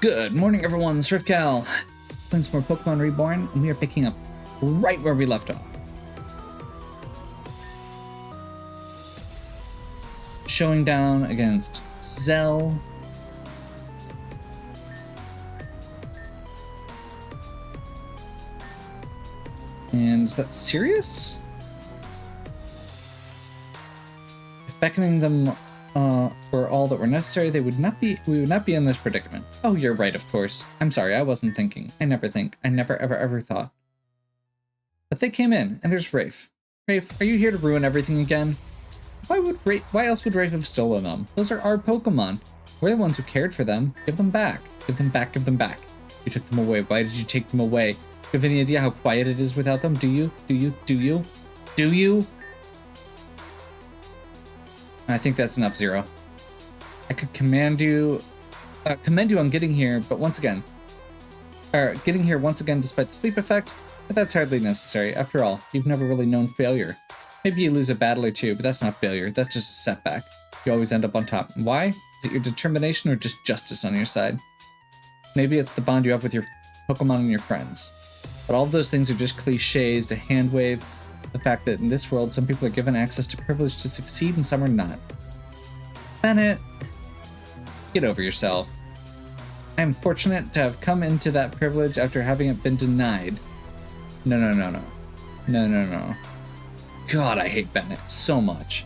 Good morning, everyone. SwiftCal playing some more Pokémon Reborn, and we are picking up right where we left off. Showing down against Zell. And is that serious? If beckoning them were all that were necessary, we would not be in this predicament. Oh, you're right, of course. I'm sorry, I wasn't thinking. I never think. I never, ever thought. But they came in, and there's Rafe. Rafe, are you here to ruin everything again? Why else would Rafe have stolen them? Those are our Pokemon. We're the ones who cared for them. Give them back. Give them back, give them back. You took them away. Why did you take them away? Do you have any idea how quiet it is without them? Do you? I think that's enough, Zero. I could commend you on getting here, but getting here once again despite the sleep effect, but that's hardly necessary. After all, you've never really known failure. Maybe you lose a battle or two, but that's not failure. That's just a setback. You always end up on top. Why? Is it your determination or just justice on your side? Maybe it's the bond you have with your Pokemon and your friends. But all of those things are just cliches to hand wave the fact that in this world, some people are given access to privilege to succeed and some are not. Bennett, get over yourself. I am fortunate to have come into that privilege after having it been denied. No. God, I hate Bennett so much.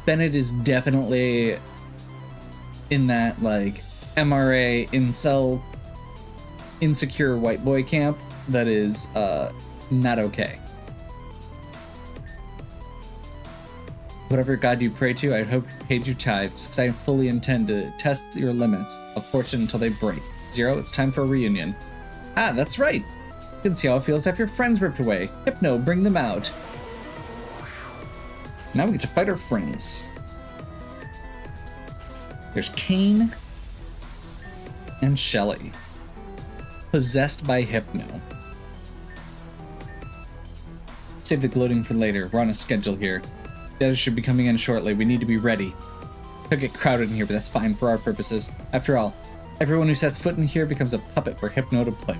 Bennett is definitely in that, like, MRA incel insecure white boy camp that is not okay. Whatever god you pray to, I hope you paid your tithes, because I fully intend to test your limits of fortune until they break. Zero, it's time for a reunion. Ah, that's right. You can see how it feels to have your friends ripped away. Hypno, bring them out. Now we get to fight our friends. There's Kane and Shelly. Possessed by Hypno. Save the gloating for later. We're on a schedule here. The others should be coming in shortly. We need to be ready. Could get crowded in here, but that's fine for our purposes. After all, everyone who sets foot in here becomes a puppet for Hypno to play.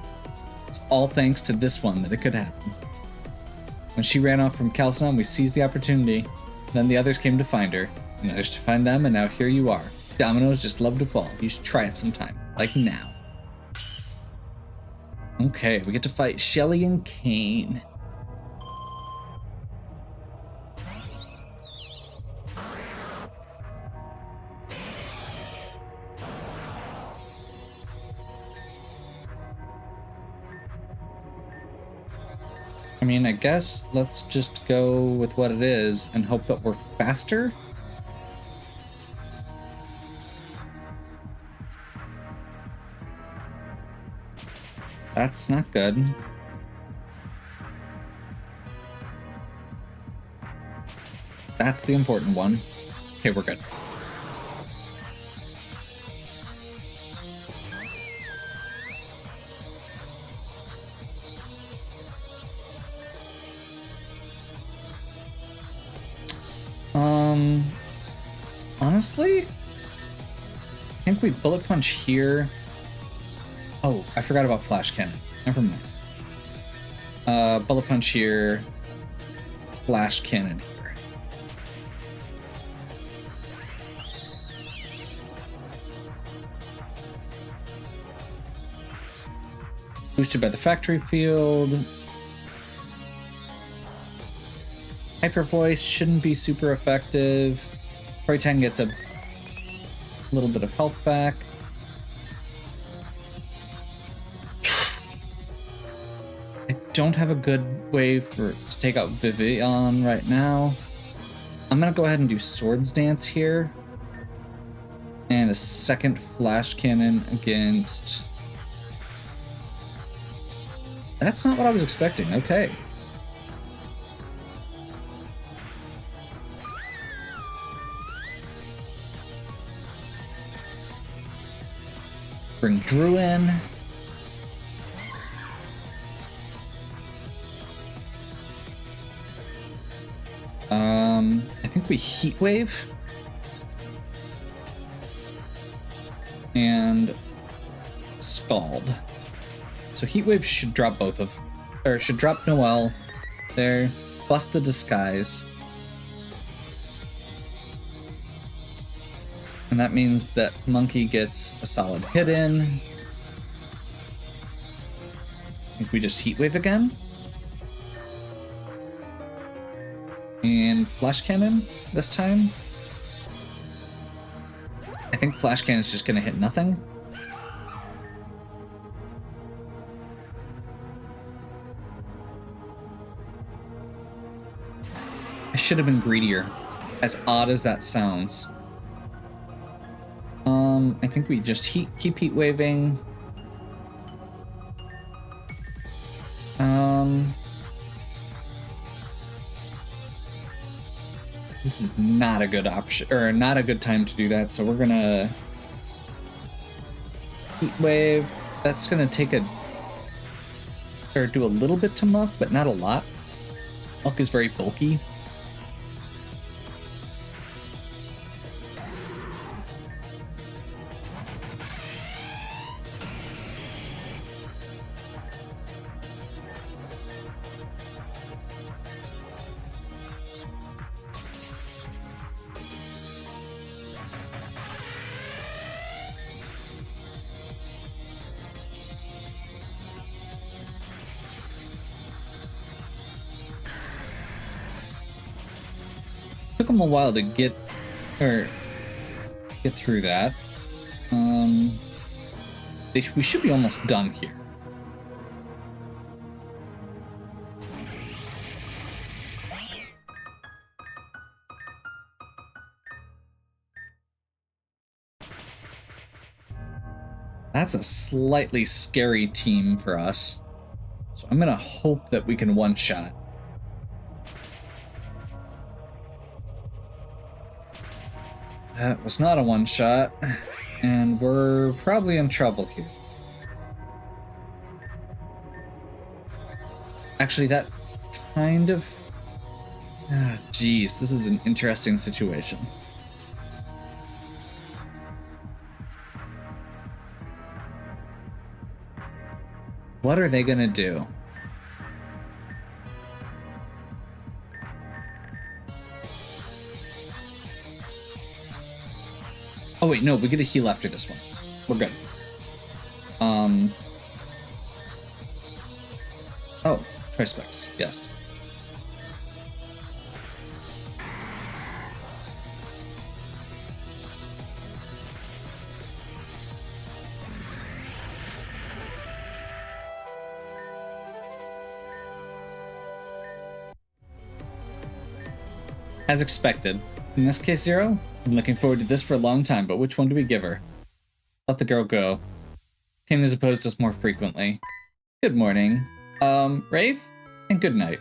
It's all thanks to this one that it could happen. When she ran off from Calcinon, we seized the opportunity. Then the others came to find her, and others to find them, and now here you are. Dominoes just love to fall. You should try it sometime, like now. Okay, we get to fight Shelly and Kane. I mean, I guess let's just go with what it is and hope that we're faster. That's not good. That's the important one. Okay, we're good. Honestly, I think we bullet punch here. Oh, I forgot about flash cannon. Never mind. Bullet punch here. Flash cannon here. Boosted by the factory field. Hyper voice shouldn't be super effective. Proytan gets a little bit of health back. I don't have a good way to take out Vivian right now. I'm gonna go ahead and do Swords Dance here. And a second flash cannon against... That's not what I was expecting. Okay. Bring Drew in. I think we Heat Wave. and Scald. So Heatwave should drop both of, or should drop Noelle there, plus the Disguise. And that means that Monkey gets a solid hit in. I think we just Heatwave again. And Flash Cannon this time. I think Flash Cannon is just going to hit nothing. I should have been greedier, as odd as that sounds. I think we just keep heat waving. This is not a good option, or not a good time to do that, so we're gonna heat wave. That's gonna take do a little bit to Muck, but not a lot. Muck is very bulky. Took them a while to get through that. We should be almost done here. That's a slightly scary team for us. So I'm gonna hope that we can one-shot. That was not a one-shot, and we're probably in trouble here. Actually, that kind of... Geez, this is an interesting situation. What are they gonna do? Oh wait, no, we get a heal after this one. We're good. Oh, Trispex, yes. As expected. In this case, Zero, I'm looking forward to this for a long time, but which one do we give her? Let the girl go. Pain has opposed us more frequently. Good morning. Rave? And good night.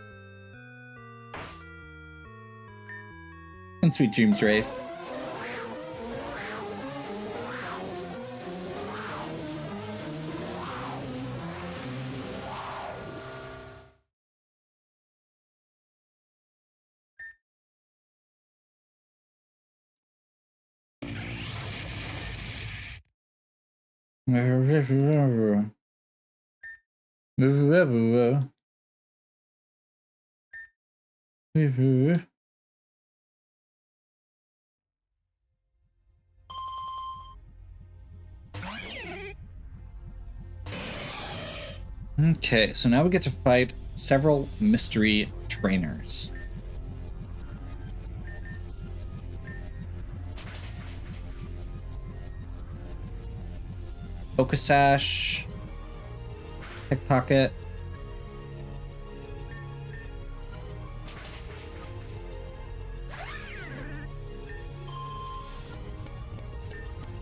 And sweet dreams, Rave. Okay, so now we get to fight several mystery trainers. Focusash, Pickpocket,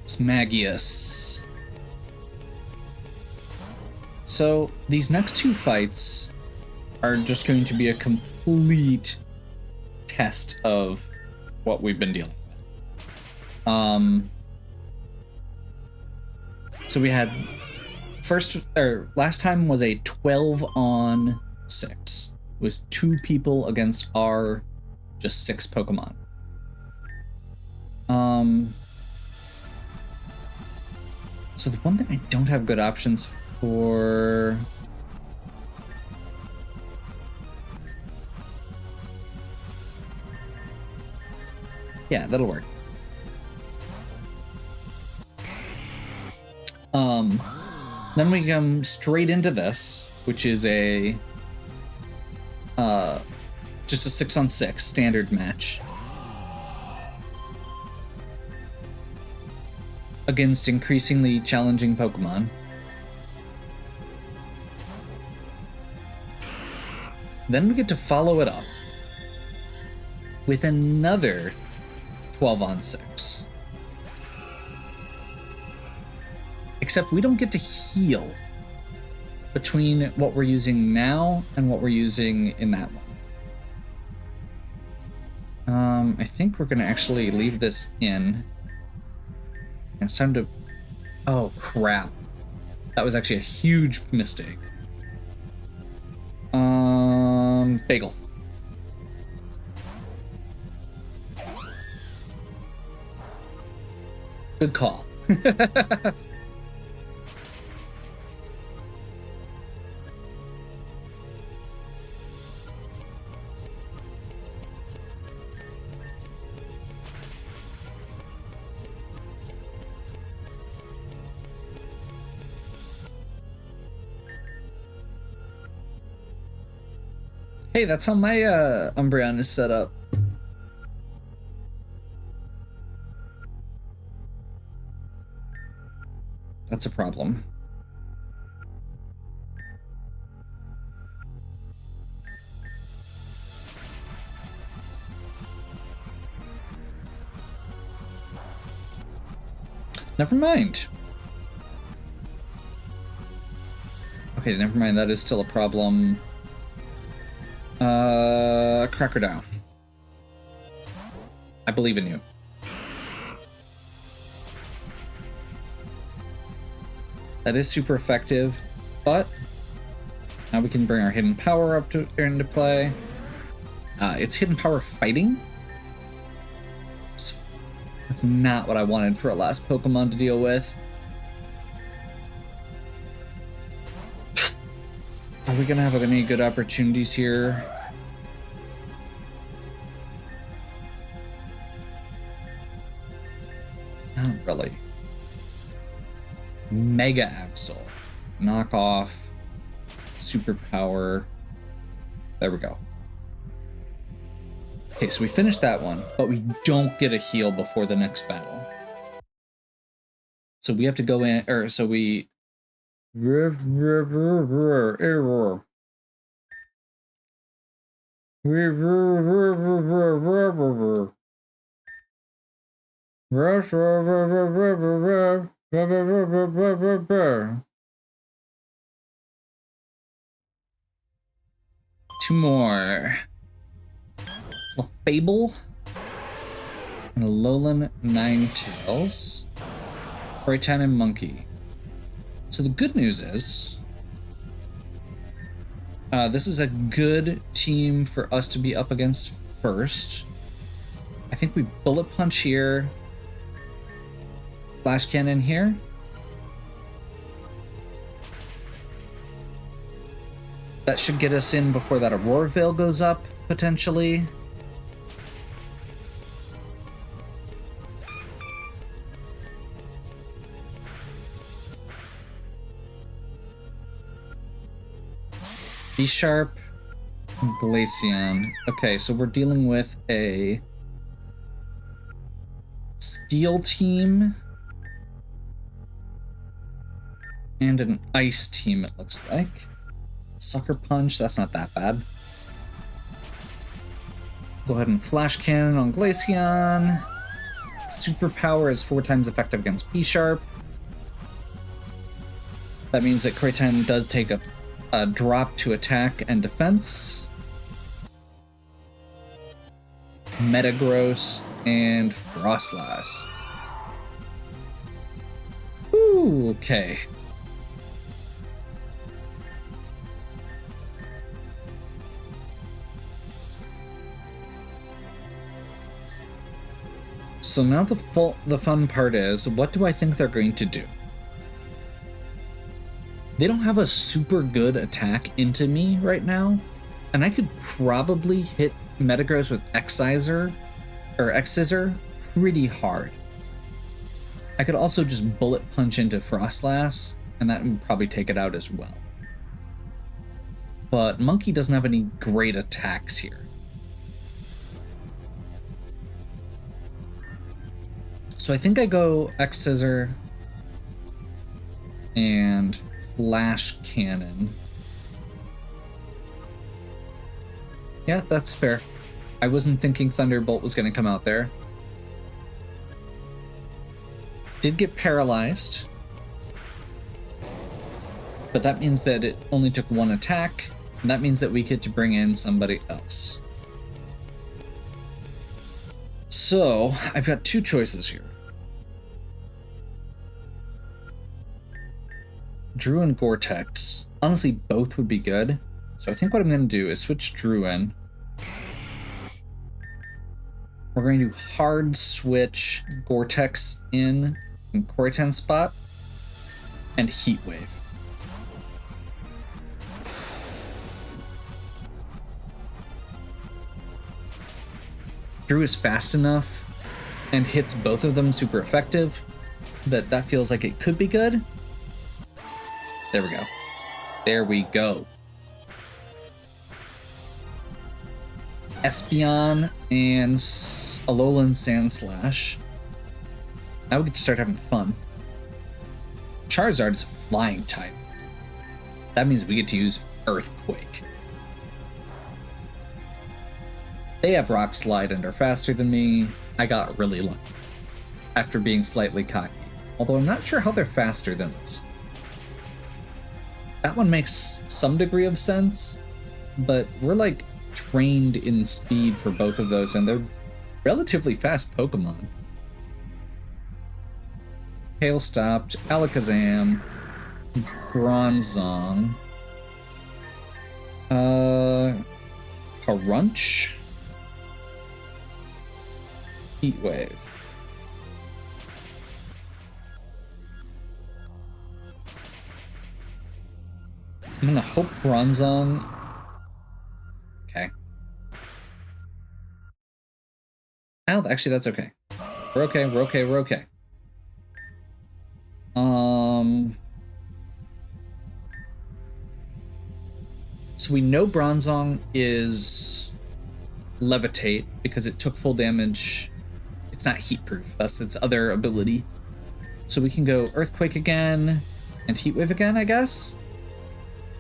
Smagius. So these next two fights are just going to be a complete test of what we've been dealing with. So we had last time was a 12 on 6. It was 2 people against our just 6 Pokemon. So the one thing I don't have good options for... Yeah, that'll work. Then we come straight into this, which is a just a 6-on-6 standard match against increasingly challenging Pokemon. Then we get to follow it up with another 12-on-6. Except we don't get to heal between what we're using now and what we're using in that one. I think we're gonna actually leave this in. It's time to... Oh, crap. That was actually a huge mistake. Bagel. Good call. Hey, that's how my Umbreon is set up. That's a problem. Never mind. Okay, never mind. That is still a problem. Crocodile. I believe in you. That is super effective, but now we can bring our hidden power up into play. It's hidden power fighting. So that's not what I wanted for a last Pokemon to deal with. Are we gonna have any good opportunities here? Not really. Mega Absol. Knock off. Superpower. There we go. Okay, so we finished that one, but we don't get a heal before the next battle. So we have to go in, or so we... Error. Two more. Fable and a Alolan Ninetales. Raitan and Monkey. So the good news is, this is a good team for us to be up against first. I think we Bullet Punch here. Flash Cannon here. That should get us in before that Aurora Veil goes up, potentially. B-Sharp, Glaceon. Okay, so we're dealing with a Steel team and an Ice team, it looks like. Sucker Punch, that's not that bad. Go ahead and Flash Cannon on Glaceon. Superpower is 4 times effective against B-Sharp. That means that Kraitan does take a drop to attack and defense. Metagross and Frostlass. Ooh, okay. So now the fun part is, what do I think they're going to do? They don't have a super good attack into me right now, and I could probably hit Metagross with X-Scissor pretty hard. I could also just bullet punch into Frostlass, and that would probably take it out as well. But Monkey doesn't have any great attacks here. So I think I go X-Scissor and Flash Cannon. Yeah, that's fair. I wasn't thinking Thunderbolt was going to come out there. Did get paralyzed, but that means that it only took one attack, and that means that we get to bring in somebody else. So I've got two choices here. Drew and Gore-Tex. Honestly, both would be good. So I think what I'm going to do is switch Drew in. We're going to hard switch Gore-Tex in Corritan spot and Heat Wave. Drew is fast enough and hits both of them super effective that feels like it could be good. There we go. There we go. Espeon and Alolan Sandslash. Now we get to start having fun. Charizard is a flying type. That means we get to use Earthquake. They have Rock Slide and are faster than me. I got really lucky after being slightly cocky. Although I'm not sure how they're faster than us. That one makes some degree of sense, but we're like trained in speed for both of those, and they're relatively fast Pokemon. Hail stopped, Alakazam, Bronzong, Crunch, Heat Wave. I'm gonna hope Bronzong. Okay. Oh, actually, that's okay. We're okay. We're okay. We're okay. So we know Bronzong is Levitate because it took full damage. It's not heat proof. That's its other ability. So we can go Earthquake again and Heat Wave again, I guess.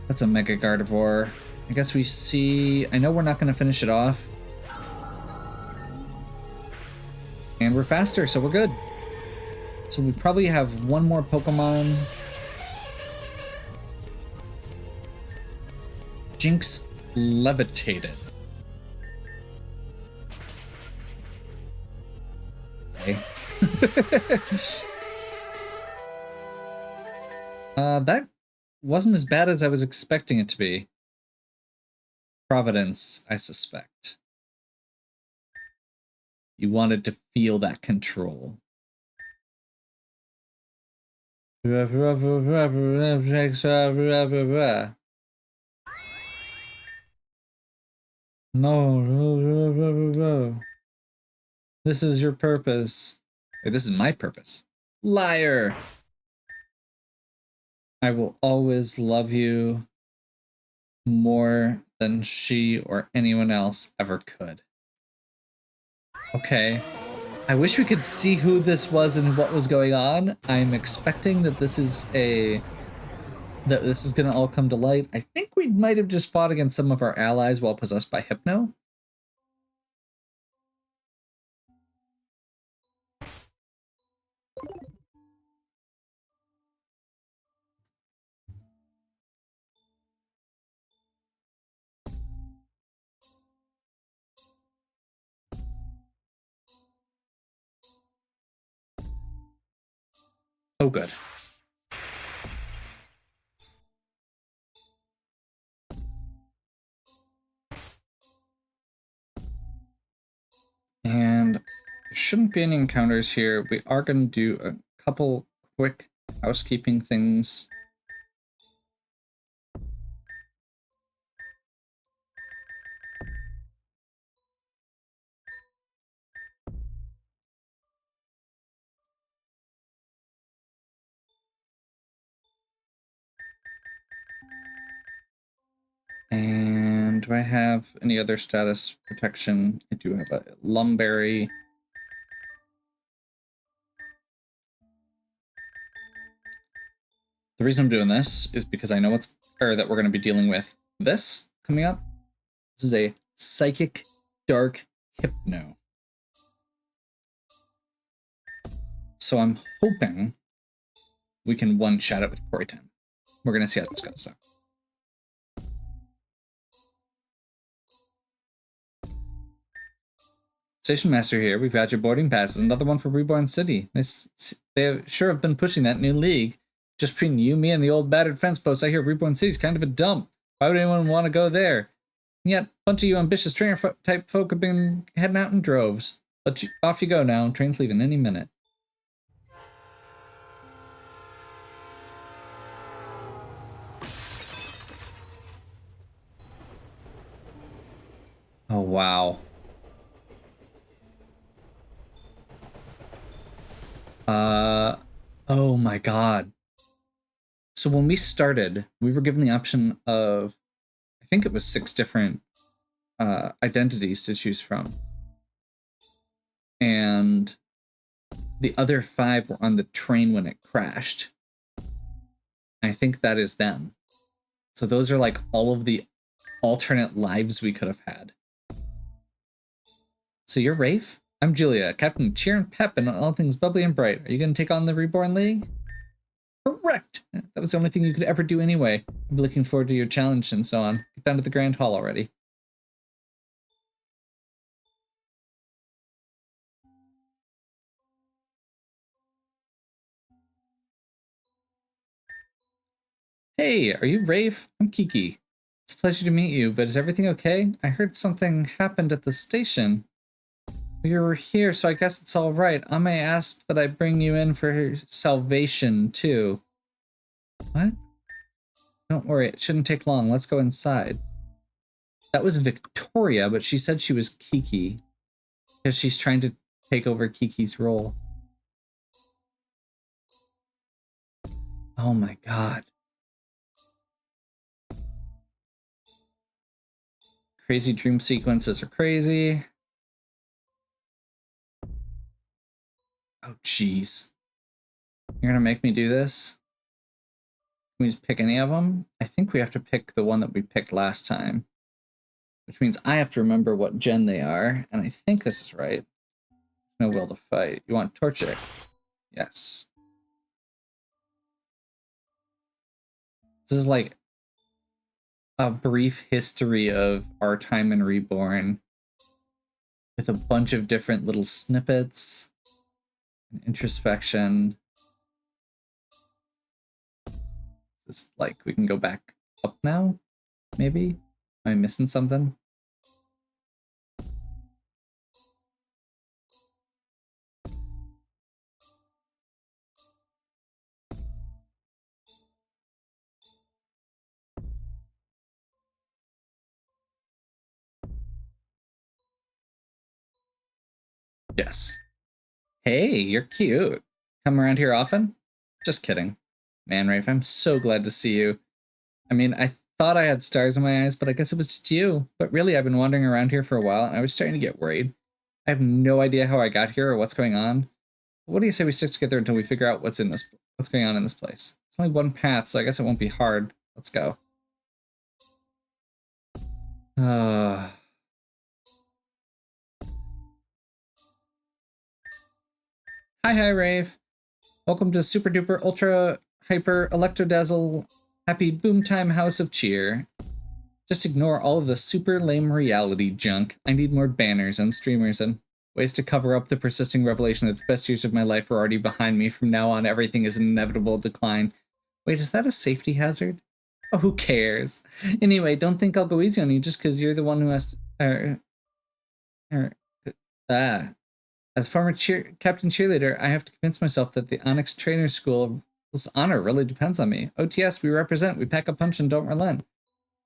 That's a Mega Gardevoir. I guess we see... I know we're not going to finish it off. And we're faster, so we're good. So we probably have one more Pokemon. Jinx levitated. Okay. That wasn't as bad as I was expecting it to be. Providence, I suspect. You wanted to feel that control. No. This is your purpose. Or this is my purpose. Liar! I will always love you more than she or anyone else ever could. Okay. I wish we could see who this was and what was going on. I'm expecting that this is gonna all come to light. I think we might have just fought against some of our allies while possessed by Hypno. Oh, good. And there shouldn't be any encounters here. We are going to do a couple quick housekeeping things. And do I have any other status protection? I do have a lumberry. The reason I'm doing this is because I know that we're going to be dealing with this coming up. This is a psychic dark hypno. So I'm hoping we can one-shot it with Quarry Time. We're going to see how this goes, though. Station Master here. We've got your boarding passes. Another one for Reborn City. They sure have been pushing that new league. Just between you, me, and the old battered fence post, I hear Reborn City's kind of a dump. Why would anyone want to go there? And yet, a bunch of you ambitious trainer-type folk have been heading out in droves. But off you go now. Train's leaving any minute. Oh, wow. Oh my god. So when we started, we were given the option of, I think it was 6 different identities to choose from. And the other 5 were on the train when it crashed. I think that is them. So those are like all of the alternate lives we could have had. So you're Rafe? I'm Julia, Captain of Cheer and Pep and all things bubbly and bright. Are you going to take on the Reborn League? Correct! That was the only thing you could ever do anyway. I'm looking forward to your challenge and so on. Get down to the Grand Hall already. Hey, are you Rafe? I'm Kiki. It's a pleasure to meet you, but is everything okay? I heard something happened at the station. You were here, so I guess it's all right. Ame asked that I bring you in for her salvation, too. What? Don't worry, it shouldn't take long. Let's go inside. That was Victoria, but she said she was Kiki. Because she's trying to take over Kiki's role. Oh my god. Crazy dream sequences are crazy. Oh, jeez. You're gonna make me do this? Can we just pick any of them? I think we have to pick the one that we picked last time. Which means I have to remember what gen they are, and I think this is right. No will to fight. You want Torchic? Yes. This is like a brief history of our time in Reborn with a bunch of different little snippets and introspection. It's like we can go back up now, maybe? Am I missing something? Yes. Hey, you're cute. Come around here often? Just kidding. Man, Rafe, I'm so glad to see you. I mean, I thought I had stars in my eyes, but I guess it was just you. But really, I've been wandering around here for a while, and I was starting to get worried. I have no idea how I got here or what's going on. What do you say we stick together until we figure out what's going on in this place? It's only one path, so I guess it won't be hard. Let's go. Hi, Rave. Welcome to Super Duper Ultra Hyper Electrodazzle Happy Boom Time House of Cheer. Just ignore all of the super lame reality junk. I need more banners and streamers and ways to cover up the persisting revelation that the best years of my life are already behind me. From now on, everything is in inevitable decline. Wait, is that a safety hazard? Oh, who cares? Anyway, don't think I'll go easy on you just because you're the one who has to... As former captain cheerleader, I have to convince myself that the Onyx Trainer School's honor really depends on me. OTS, we represent, we pack a punch and don't relent.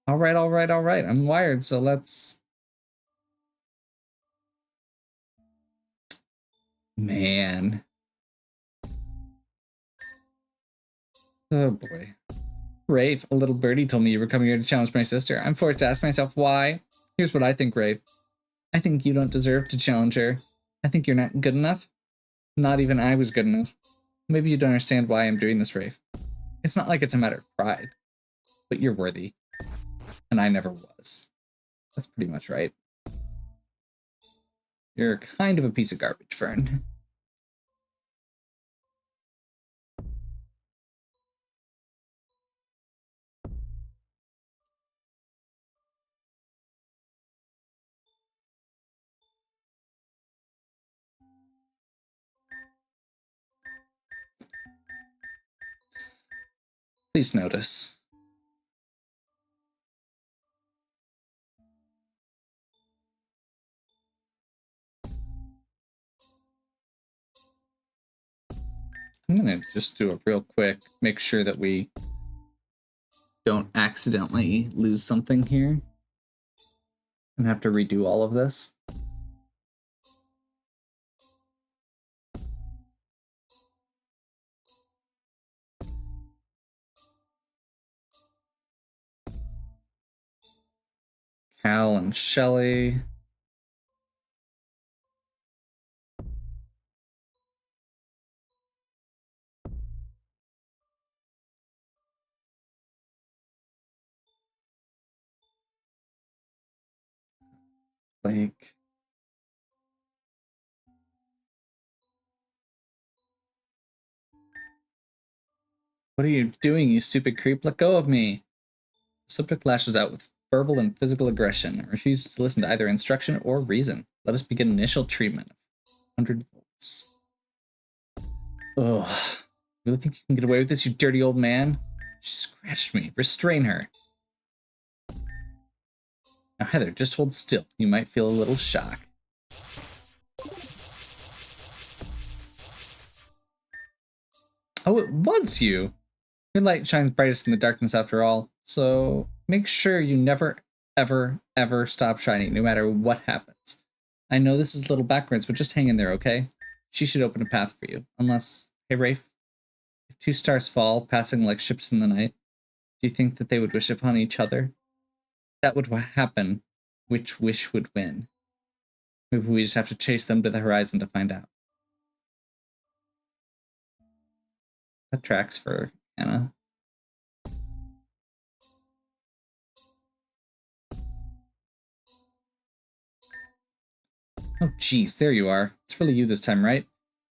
All right. I'm wired, so let's... Man. Oh boy. Rafe, a little birdie told me you were coming here to challenge my sister. I'm forced to ask myself why. Here's what I think, Rafe. I think you don't deserve to challenge her. I think you're not good enough. Not even I was good enough. Maybe you don't understand why I'm doing this, Rafe. It's not like it's a matter of pride. But you're worthy. And I never was. That's pretty much right. You're kind of a piece of garbage, Fern. Please notice. I'm gonna just do a real quick, make sure that we don't accidentally lose something here and have to redo all of this. Cal and Shelly. Like, what are you doing, you stupid creep? Let go of me. The subject lashes out with verbal and physical aggression and refuses to listen to either instruction or reason. Let us begin initial treatment. 100 volts. Ugh. Really think you can get away with this, you dirty old man? She scratched me. Restrain her. Now, Heather, just hold still. You might feel a little shock. Oh, it was you! Your light shines brightest in the darkness after all, so make sure you never, ever, ever stop shining, no matter what happens. I know this is a little backwards, but just hang in there, okay? She should open a path for you, unless... Hey, Rafe, if two stars fall, passing like ships in the night, do you think that they would wish upon each other? That would happen. Which wish would win? Maybe we just have to chase them to the horizon to find out. That tracks for Anna. Oh, geez, there you are. It's really you this time, right?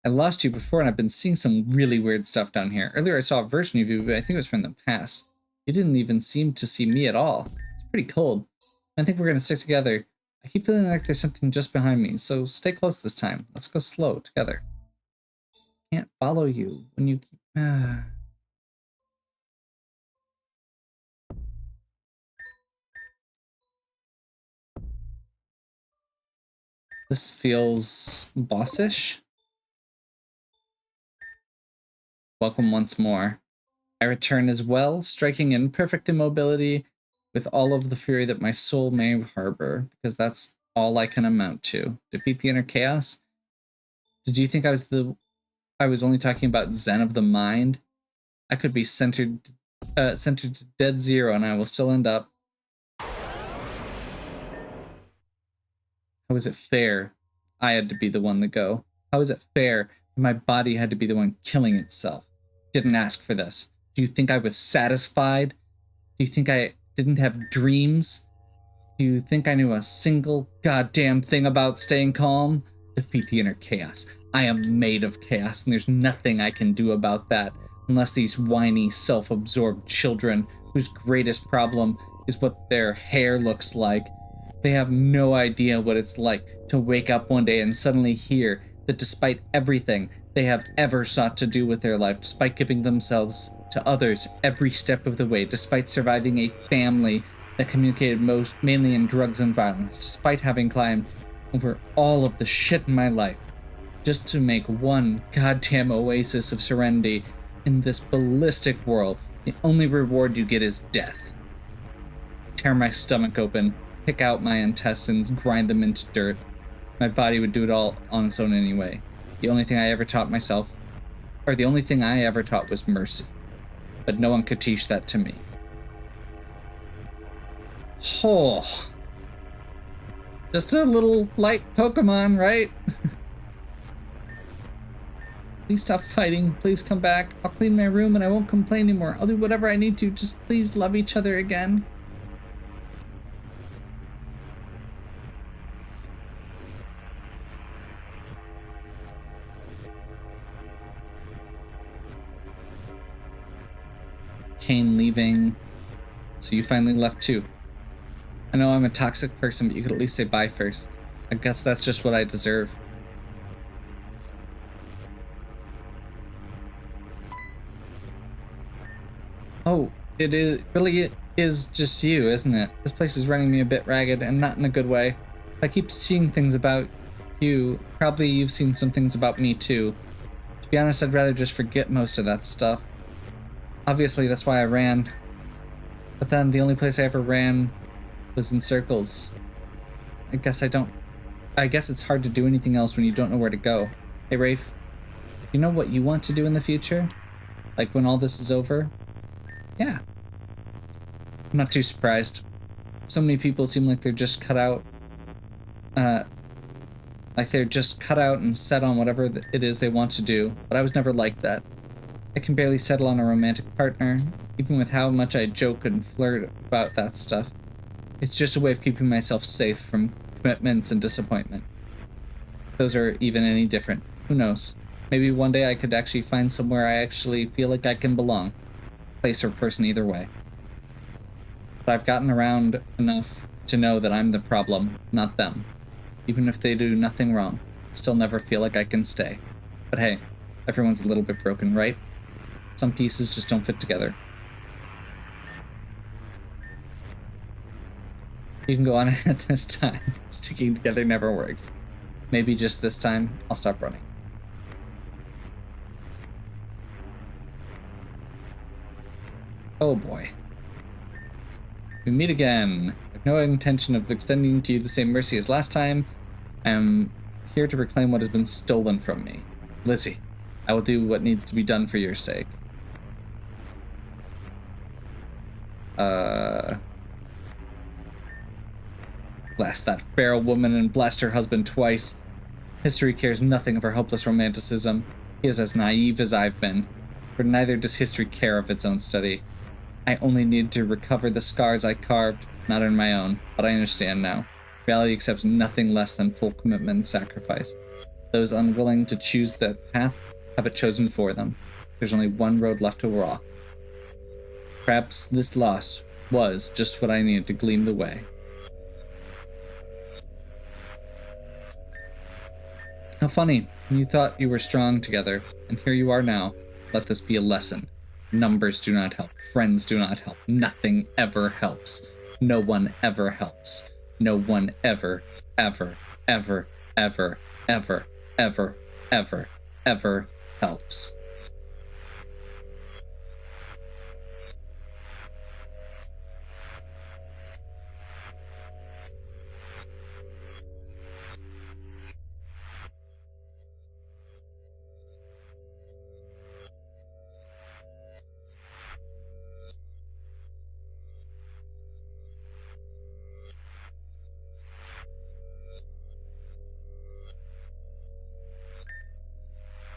I lost you before, and I've been seeing some really weird stuff down here. Earlier I saw a version of you, but I think it was from the past. You didn't even seem to see me at all. It's pretty cold. I think we're gonna stick together. I keep feeling like there's something just behind me, so stay close this time. Let's go slow, together. Can't follow you when you keep... This feels bossish. Welcome once more. I return as well, striking in perfect immobility with all of the fury that my soul may harbor, because that's all I can amount to. Defeat the inner chaos? Did you think I was only talking about Zen of the mind? I could be centered to dead zero and I will still end up. How is it fair I had to be the one to go? How is it fair that my body had to be the one killing itself? Didn't ask for this. Do you think I was satisfied? Do you think I didn't have dreams? Do you think I knew a single goddamn thing about staying calm? Defeat the inner chaos. I am made of chaos, and there's nothing I can do about that unless these whiny, self-absorbed children, whose greatest problem is what their hair looks like, they have no idea what it's like to wake up one day and suddenly hear that despite everything they have ever sought to do with their life, despite giving themselves to others every step of the way, despite surviving a family that communicated mainly in drugs and violence, despite having climbed over all of the shit in my life, just to make one goddamn oasis of serenity in this ballistic world, the only reward you get is death. Tear my stomach open, pick out my intestines, grind them into dirt. My body would do it all on its own anyway. The only thing I ever taught myself, or the only thing I ever taught was mercy. But no one could teach that to me. Oh. Just a little light Pokemon, right? Please stop fighting. Please come back. I'll clean my room and I won't complain anymore. I'll do whatever I need to. Just please love each other again. Kane leaving. So you finally left too. I know I'm a toxic person, but you could at least say bye first. I guess that's just what I deserve. Oh, really is just you, isn't it? This place is running me a bit ragged, and not in a good way. I keep seeing things about you. Probably you've seen some things about me too. To be honest, I'd rather just forget most of that stuff. Obviously, that's why I ran. But then the only place I ever ran was in circles. I guess it's hard to do anything else when you don't know where to go. Hey, Rafe, you know what you want to do in the future? Like when all this is over? Yeah. I'm not too surprised. So many people seem like they're just cut out. Like they're just cut out and set on whatever it is they want to do. But I was never like that. I can barely settle on a romantic partner, even with how much I joke and flirt about that stuff. It's just a way of keeping myself safe from commitments and disappointment. If those are even any different, who knows? Maybe one day I could actually find somewhere I actually feel like I can belong. Place or person either way. But I've gotten around enough to know that I'm the problem, not them. Even if they do nothing wrong, I still never feel like I can stay. But hey, everyone's a little bit broken, right? Some pieces just don't fit together. You can go on at this time. Sticking together never works. Maybe just this time, I'll stop running. Oh boy. We meet again. I have no intention of extending to you the same mercy as last time. I am here to reclaim what has been stolen from me. Lizzie, I will do what needs to be done for your sake. Blast that feral woman and blast her husband twice. History cares nothing of her hopeless romanticism. He is as naive as I've been, for neither does history care of its own study. I only need to recover the scars I carved, not in my own, but I understand now. Reality accepts nothing less than full commitment and sacrifice. Those unwilling to choose that path have it chosen for them. There's only one road left to walk. Perhaps this loss was just what I needed to gleam the way. How funny. You thought you were strong together, and here you are now. Let this be a lesson. Numbers do not help. Friends do not help. Nothing ever helps. No one ever helps. No one ever, ever, ever, ever, ever, ever, ever, ever helps.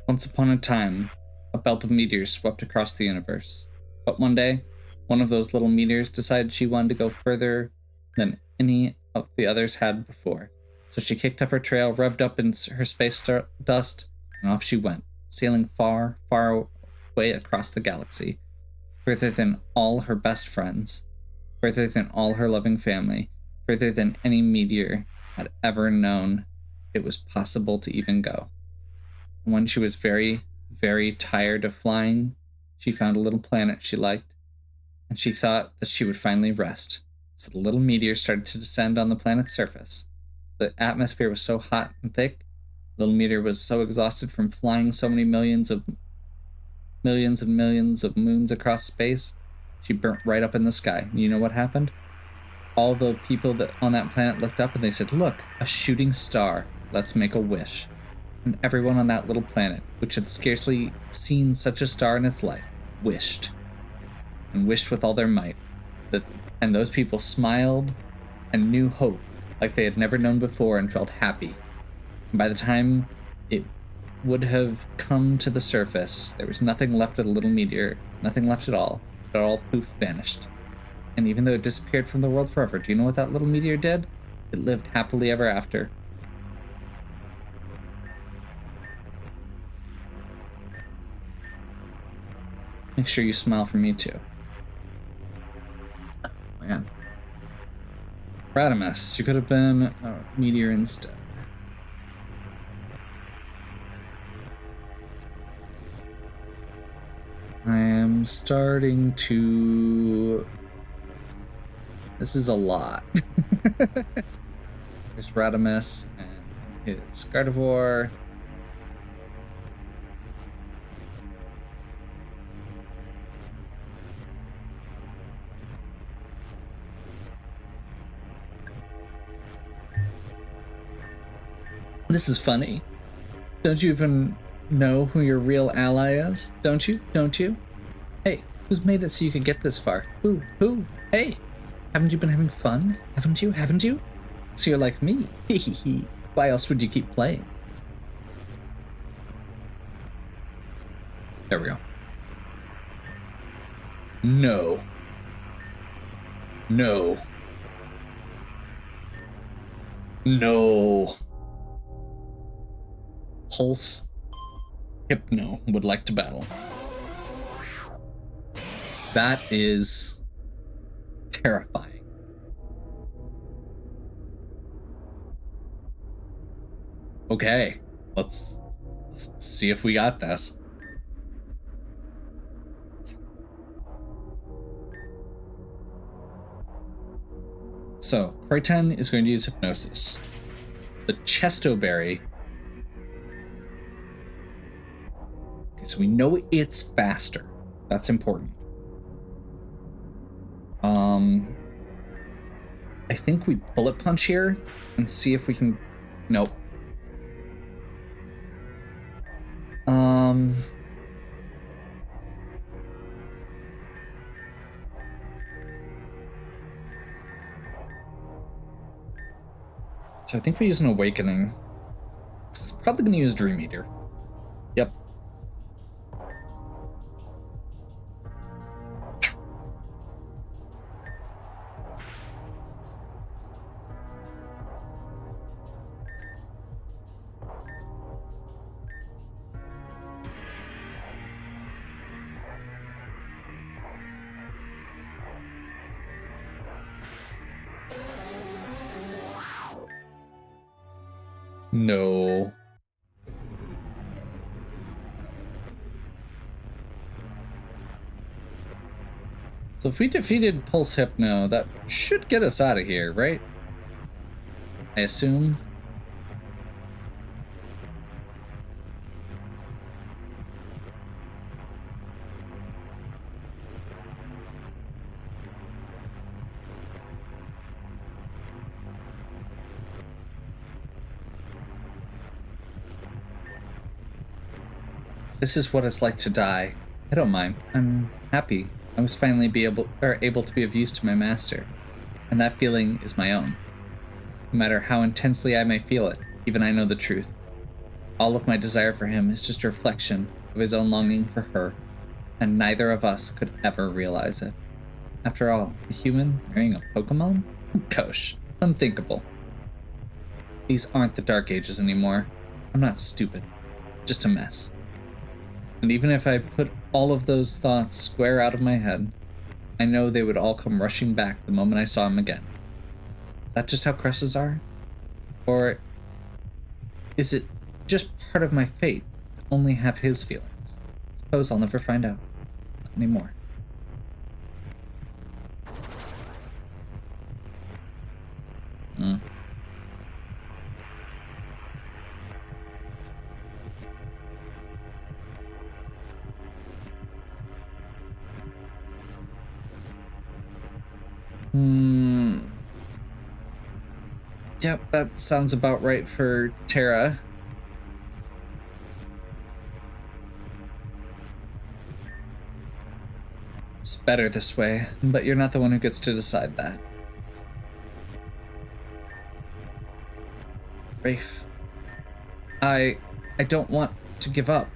Once upon a time, a belt of meteors swept across the universe. But one day, one of those little meteors decided she wanted to go further than any of the others had before. So she kicked up her trail, revved up in her space dust, and off she went, sailing far, far away across the galaxy, further than all her best friends, further than all her loving family, further than any meteor had ever known it was possible to even go. And when she was very, very tired of flying, she found a little planet she liked, and she thought that she would finally rest. So the little meteor started to descend on the planet's surface. The atmosphere was so hot and thick, the little meteor was so exhausted from flying so many millions and millions of moons across space, she burnt right up in the sky. And you know what happened? All the people that on that planet looked up and they said, "Look, a shooting star. Let's make a wish." And everyone on that little planet, which had scarcely seen such a star in its life, wished. And wished with all their might that And those people smiled and knew hope like they had never known before and felt happy. And by the time it would have come to the surface, there was nothing left of the little meteor, nothing left at all. It all poof vanished. And even though it disappeared from the world forever, do you know what that little meteor did? It lived happily ever after. Make sure you smile for me too. Oh, man. Radimus, you could have been a meteor instead. I am starting to... This is a lot. There's Radimus and his Gardevoir. This is funny. Don't you even know who your real ally is? Don't you? Don't you? Hey, who's made it so you could get this far? Who? Who? Hey, haven't you been having fun? Haven't you? Haven't you? So you're like me. Hehehe. Why else would you keep playing? There we go. No. No. No. Pulse Hypno would like to battle. That is terrifying. Okay, let's see if we got this. So, Croyton is going to use Hypnosis. The Chesto Berry. Okay, so we know it's faster. That's important. I think we Bullet Punch here and see if we can... Nope. So I think we use an Awakening. It's probably going to use Dream Eater. Yep. No. So if we defeated Pulse Hypno, that should get us out of here, right? I assume. This is what it's like to die. I don't mind. I'm happy. I was finally able to be of use to my master, and that feeling is my own. No matter how intensely I may feel it, even I know the truth. All of my desire for him is just a reflection of his own longing for her, and neither of us could ever realize it. After all, a human marrying a Pokémon? Kosh, unthinkable. These aren't the Dark Ages anymore. I'm not stupid, just a mess. And even if I put all of those thoughts square out of my head, I know they would all come rushing back the moment I saw him again. Is that just how crushes are? Or is it just part of my fate to only have his feelings? Suppose I'll never find out. Not anymore. Yep, that sounds about right for Terra. It's better this way, but you're not the one who gets to decide that. Rafe, I don't want to give up.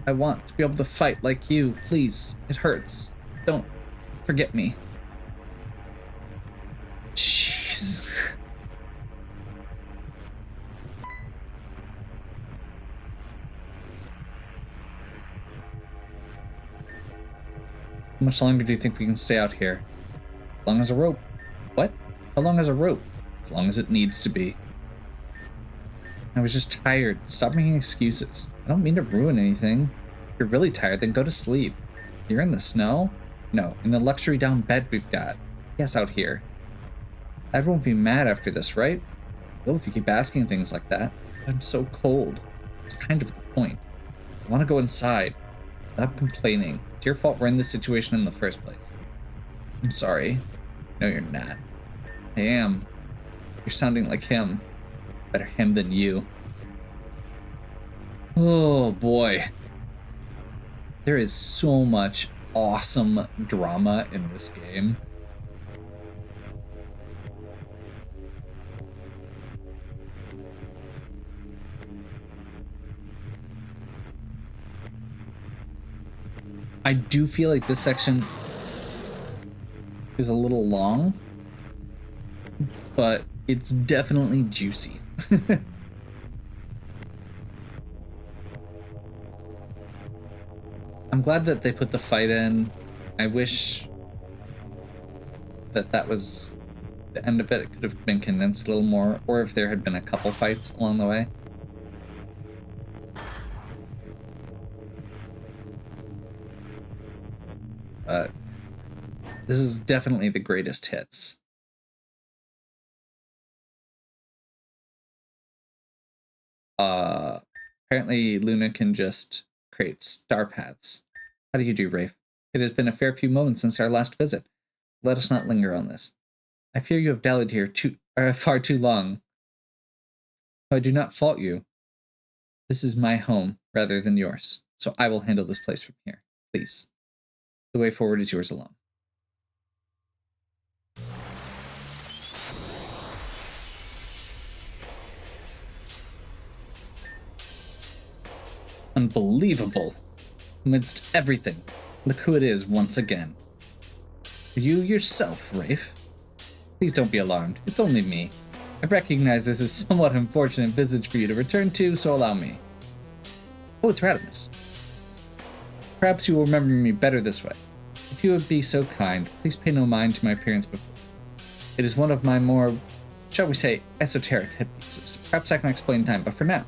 I want to be able to fight like you. Please, it hurts. Don't forget me. Jeez. How much longer do you think we can stay out here? As long as a rope. What? How long is a rope? As long as it needs to be. I was just tired. Stop making excuses. I don't mean to ruin anything. If you're really tired, then go to sleep. You're in the snow? No, in the luxury down bed we've got. Yes, out here. Dad won't be mad after this, right? Well, if you keep asking things like that. I'm so cold. It's kind of the point. I want to go inside. Stop complaining. It's your fault we're in this situation in the first place. I'm sorry. No, you're not. I am. You're sounding like him. Better him than you. Oh boy. There is so much awesome drama in this game. I do feel like this section is a little long, but it's definitely juicy. I'm glad that they put the fight in. I wish that that was the end of it. It could have been condensed a little more, or if there had been a couple fights along the way. But this is definitely the greatest hits. Apparently Luna can just create star paths. How do you do, Rafe? It has been a fair few moments since our last visit. Let us not linger on this. I fear you have dallied here far too long. I do not fault you. This is my home rather than yours, so I will handle this place from here. Please. The way forward is yours alone. Unbelievable. Amidst everything, look who it is once again. You yourself, Rafe. Please don't be alarmed. It's only me. I recognize this is a somewhat unfortunate visit for you to return to, so allow me. Oh, it's Radimus. Perhaps you will remember me better this way. If you would be so kind, please pay no mind to my appearance before. It is one of my more, shall we say, esoteric headpieces. Perhaps I can explain in time, but for now.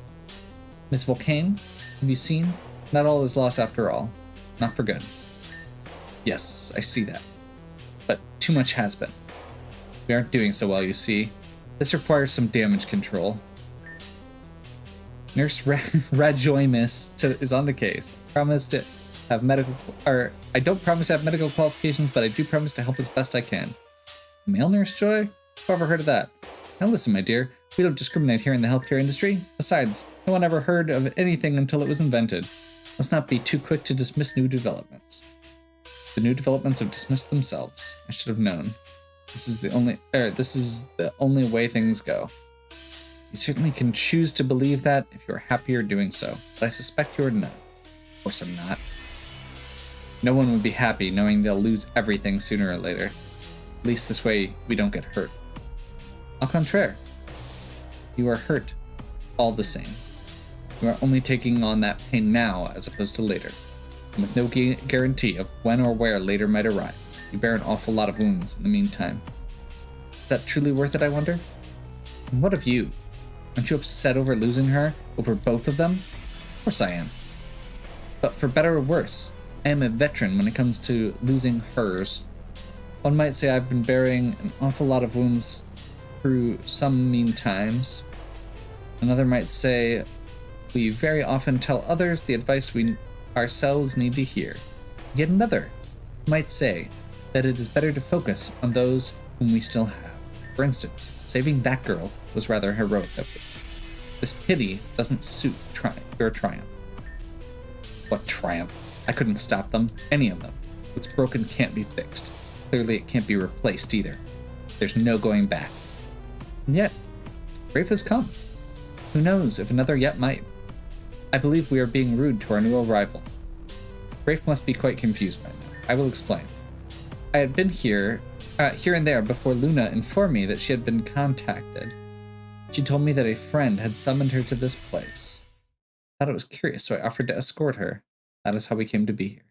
Miss Volcane, have you seen? Not all is lost after all. Not for good. Yes, I see that. But too much has been. We aren't doing so well, you see. This requires some damage control. Nurse Rajoimus is on the case. Promise to have medical, or I don't promise to have medical qualifications, but I do promise to help as best I can. Male Nurse Joy? Who ever heard of that? Now listen, my dear, we don't discriminate here in the healthcare industry. Besides, no one ever heard of anything until it was invented. Let's not be too quick to dismiss new developments. The new developments have dismissed themselves. I should have known. This is the only way things go. You certainly can choose to believe that if you're happier doing so, but I suspect you're not. Of course I'm not. No one would be happy knowing they'll lose everything sooner or later. At least this way we don't get hurt. Au contraire. You are hurt all the same. You are only taking on that pain now as opposed to later. And with no guarantee of when or where later might arrive, you bear an awful lot of wounds in the meantime. Is that truly worth it, I wonder? And what of you? Aren't you upset over losing her, over both of them? Of course I am. But for better or worse, I am a veteran when it comes to losing hers. One might say I've been bearing an awful lot of wounds through some mean times. Another might say we very often tell others the advice we ourselves need to hear. Yet another might say that it is better to focus on those whom we still have. For instance, saving that girl was rather heroic of you. This pity doesn't suit your triumph. What triumph? I couldn't stop them, any of them. What's broken can't be fixed. Clearly, it can't be replaced either. There's no going back. And yet, Rafe has come. Who knows if another yet might. I believe we are being rude to our new arrival. Rafe must be quite confused by now. I will explain. I had been here and there before Luna informed me that she had been contacted. She told me that a friend had summoned her to this place. I thought it was curious, so I offered to escort her. That is how we came to be here.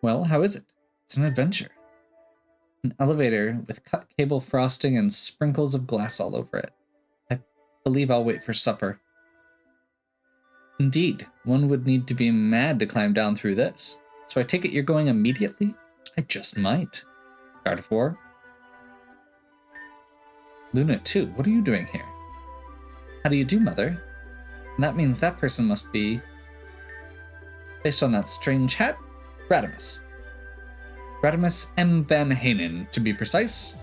Well, how is it? It's an adventure. An elevator with cut cable frosting and sprinkles of glass all over it. I believe I'll wait for supper. Indeed, one would need to be mad to climb down through this. So I take it you're going immediately? I just might. Gardevoir? Luna, too. What are you doing here? How do you do, Mother? And that means that person must be... based on that strange hat, Radimus. Radimus M. Van Hanen, to be precise.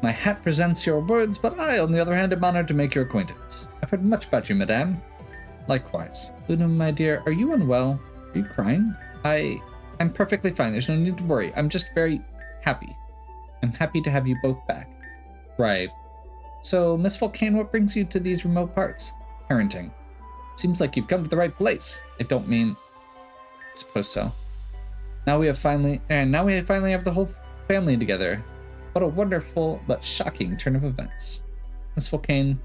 My hat presents your words, but I, on the other hand, am honored to make your acquaintance. I've heard much about you, Madame. Likewise. Luna, my dear, are you unwell? Are you crying? I'm perfectly fine. There's no need to worry. I'm just very happy. I'm happy to have you both back. Right. So, Miss Volcane, what brings you to these remote parts? Parenting. Seems like you've come to the right place. I don't mean... I suppose so. Now we finally have the whole family together. What a wonderful but shocking turn of events. Miss Volcane,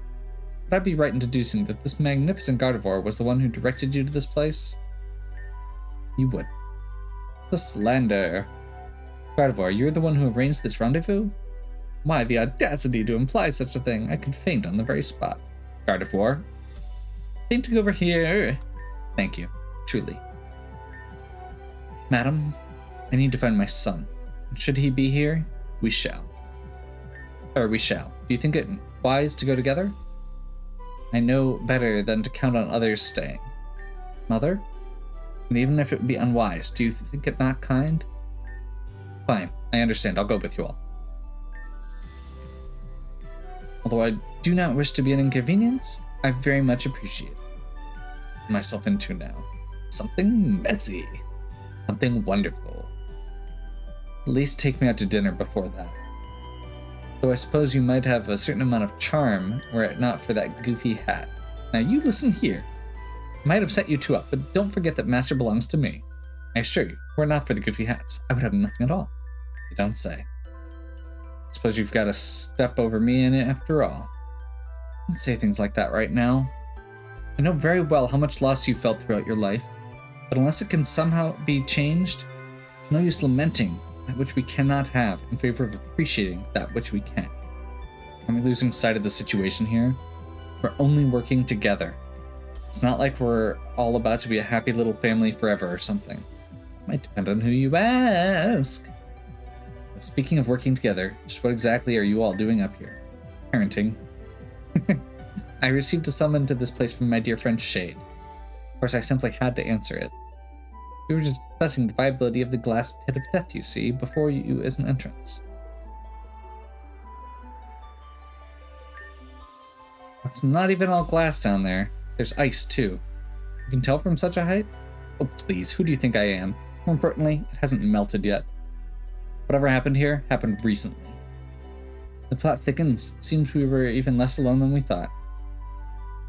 would I be right in deducing that this magnificent Gardevoir was the one who directed you to this place? You would. The slander. Gardevoir, you're the one who arranged this rendezvous? Why, the audacity to imply such a thing. I could faint on the very spot. Gardevoir. Fainting over here. Thank you. Truly. Madam, I need to find my son. Should he be here, we shall. We shall. Do you think it wise to go together? I know better than to count on others staying. Mother? And even if it would be unwise, do you think it not kind? Fine, I understand. I'll go with you all. Although I do not wish to be an inconvenience, I very much appreciate it. Put myself into now. Something messy. Something wonderful. At least take me out to dinner before that. Though I suppose you might have a certain amount of charm were it not for that goofy hat. Now you listen here. I might have set you two up, but don't forget that Master belongs to me. I assure you, were it not for the goofy hats, I would have nothing at all. You don't say. Suppose you've got to step over me in it after all. Don't say things like that right now. I know very well how much loss you felt throughout your life, but unless it can somehow be changed, no use lamenting that which we cannot have in favor of appreciating that which we can. Am I losing sight of the situation here? We're only working together. It's not like we're all about to be a happy little family forever or something. It might depend on who you ask. But speaking of working together, just what exactly are you all doing up here? Parenting. I received a summon to this place from my dear friend Shade. Of course, I simply had to answer it. We were just discussing the viability of the glass pit of death, you see, before you as an entrance. It's not even all glass down there. There's ice, too. You can tell from such a height? Oh, please, who do you think I am? More importantly, it hasn't melted yet. Whatever happened here happened recently. The plot thickens. It seems we were even less alone than we thought.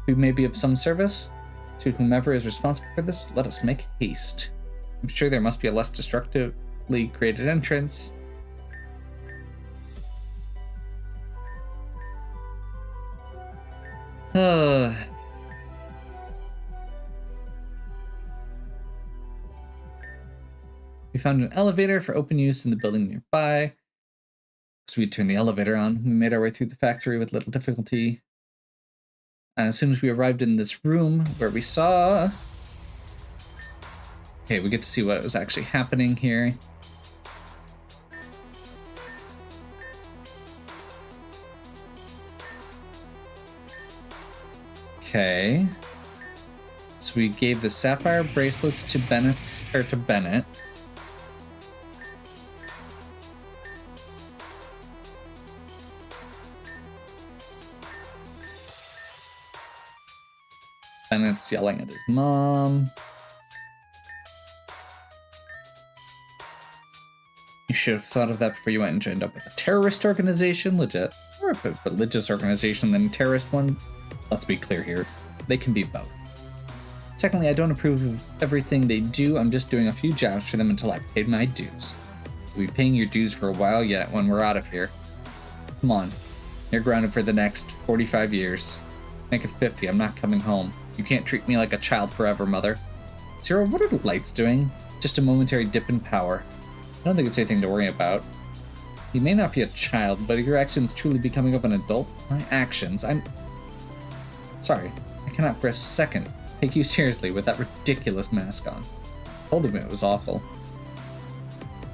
We may be of some service. To whomever is responsible for this, let us make haste. I'm sure there must be a less destructively created entrance. We found an elevator for open use in the building nearby. So we turned the elevator on. We made our way through the factory with little difficulty. And as soon as we arrived in this room where we saw... Okay, we get to see what was actually happening here. Okay. So we gave the sapphire bracelets to Bennett. Bennett's yelling at his mom. You should have thought of that before you went and joined up with a terrorist organization, legit, or a religious organization than a terrorist one. Let's be clear here. They can be both. Secondly, I don't approve of everything they do. I'm just doing a few jobs for them until I paid my dues. We'll be paying your dues for a while yet when we're out of here. Come on. You're grounded for the next 45 years. Make it 50. I'm not coming home. You can't treat me like a child forever, Mother. Zero, what are the lights doing? Just a momentary dip in power. I don't think it's anything to worry about. You may not be a child, but your actions truly becoming of an adult. My actions, sorry, I cannot for a second take you seriously with that ridiculous mask on. I told him it was awful.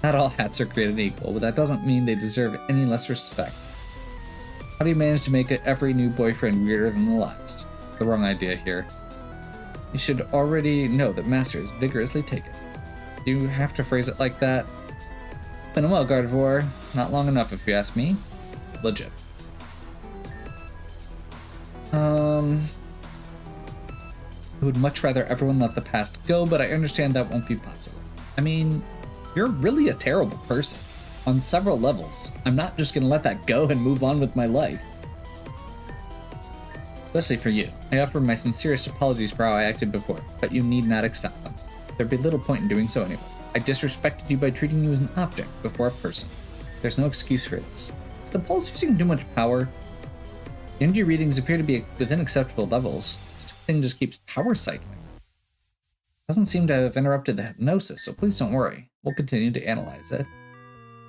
Not all hats are created equal, but that doesn't mean they deserve any less respect. How do you manage to make every new boyfriend weirder than the last? The wrong idea here. You should already know that masters vigorously take it. Do you have to phrase it like that? Been a while, Gardevoir. Not long enough, if you ask me. Legit. I would much rather everyone let the past go, but I understand that won't be possible. I mean, you're really a terrible person. On several levels. I'm not just gonna let that go and move on with my life. Especially for you. I offer my sincerest apologies for how I acted before, but you need not accept them. There'd be little point in doing so anyway. I disrespected you by treating you as an object before a person. There's no excuse for this. Is the pulse using too much power? The energy readings appear to be within acceptable levels. This thing just keeps power cycling. Doesn't seem to have interrupted the hypnosis, so please don't worry. We'll continue to analyze it.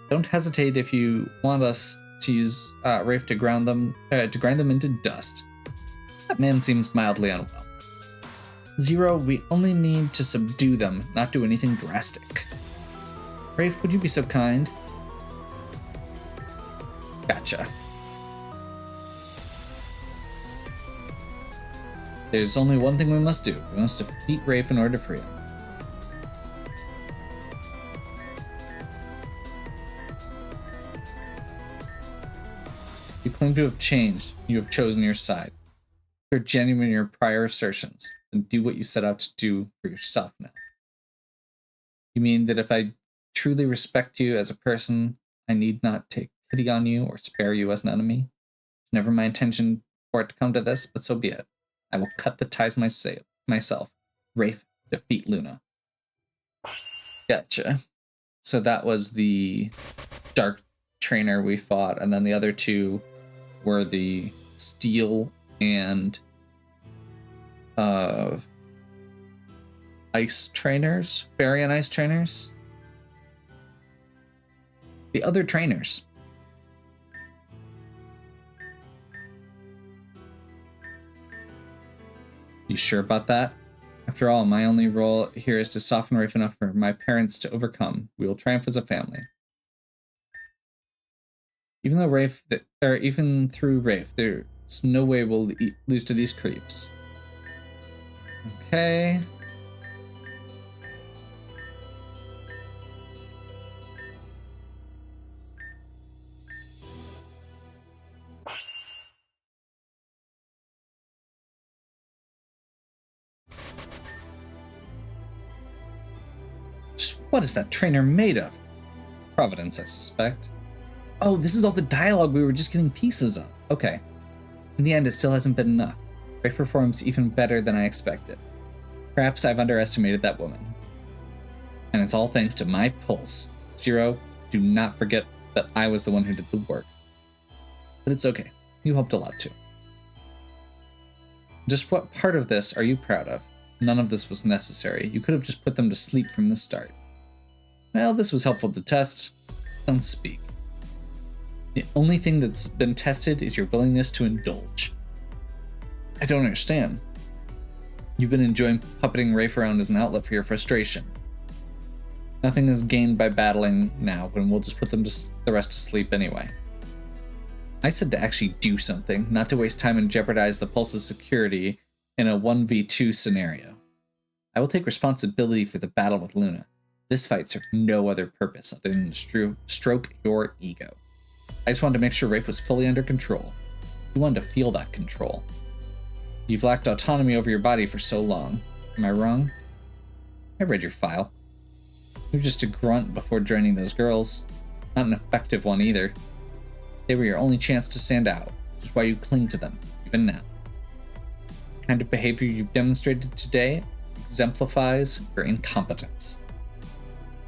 Don't hesitate if you want us to use Rafe to grind them into dust. That man seems mildly unwell. Zero, we only need to subdue them, not do anything drastic. Rafe, would you be so kind? Gotcha. There's only one thing we must do. We must defeat Rafe in order to free him. You claim to have changed. You have chosen your side. You're genuine in your prior assertions, and do what you set out to do for yourself now. You mean that if I truly respect you as a person, I need not take pity on you or spare you as an enemy? It's never my intention for it to come to this, but so be it. I will cut the ties myself. Rafe, defeat Luna. Gotcha. So that was the dark trainer we fought, and then the other two were the steel and ice trainers, fairy and ice trainers. The other trainers. You sure about that? After all, my only role here is to soften Rafe enough for my parents to overcome. We will triumph as a family. Even through Rafe, there's no way we'll lose to these creeps. Okay. What is that trainer made of? Providence, I suspect. Oh, this is all the dialogue we were just getting pieces of. Okay. In the end, it still hasn't been enough. Rafe performs even better than I expected. Perhaps I've underestimated that woman. And it's all thanks to my pulse. Zero, do not forget that I was the one who did the work. But it's okay. You helped a lot too. Just what part of this are you proud of? None of this was necessary. You could have just put them to sleep from the start. Well, this was helpful to test. Don't speak. The only thing that's been tested is your willingness to indulge. I don't understand. You've been enjoying puppeting Rafe around as an outlet for your frustration. Nothing is gained by battling now, when we'll just put them the rest to sleep anyway. I said to actually do something, not to waste time and jeopardize the Pulse's security in a 1v2 scenario. I will take responsibility for the battle with Luna. This fight served no other purpose other than to stroke your ego. I just wanted to make sure Rafe was fully under control. He wanted to feel that control. You've lacked autonomy over your body for so long. Am I wrong? I read your file. You're just a grunt before joining those girls. Not an effective one either. They were your only chance to stand out, which is why you cling to them, even now. The kind of behavior you've demonstrated today exemplifies your incompetence.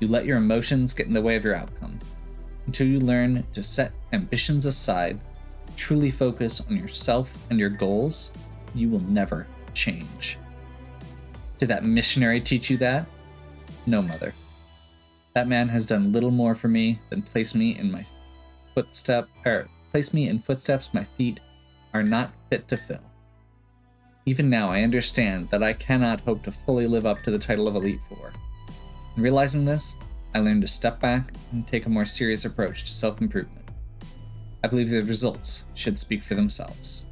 You let your emotions get in the way of your outcome. Until you learn to set ambitions aside, truly focus on yourself and your goals, you will never change. Did that missionary teach you that? No, mother. That man has done little more for me than place me in footsteps my feet are not fit to fill. Even now, I understand that I cannot hope to fully live up to the title of Elite Four. In realizing this, I learned to step back and take a more serious approach to self-improvement. I believe the results should speak for themselves.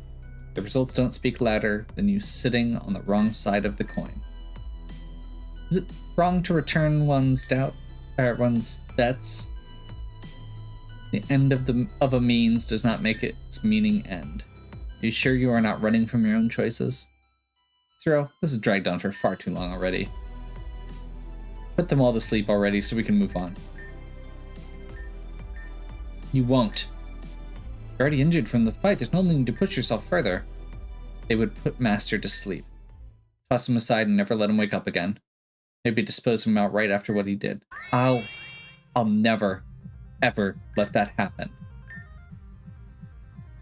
The results don't speak louder than you sitting on the wrong side of the coin. Is it wrong to return one's debts? The end of a means does not make its meaning end. Are you sure you are not running from your own choices? Zero, this has dragged on for far too long already. Put them all to sleep already so we can move on. You won't. You're already injured from the fight. There's no need to push yourself further. They would put Master to sleep. Toss him aside and never let him wake up again. Maybe dispose of him outright after what he did. I'll never, ever let that happen.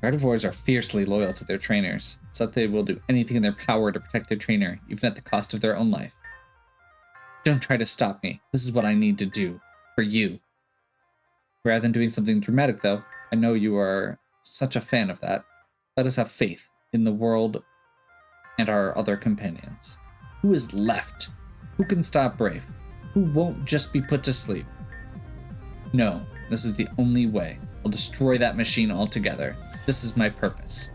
Gardevoirs are fiercely loyal to their trainers, so that they will do anything in their power to protect their trainer, even at the cost of their own life. Don't try to stop me. This is what I need to do. For you. Rather than doing something dramatic, though, I know you are such a fan of that. Let us have faith in the world and our other companions. Who is left? Who can stop Brave? Who won't just be put to sleep? No, this is the only way. I'll destroy that machine altogether. This is my purpose.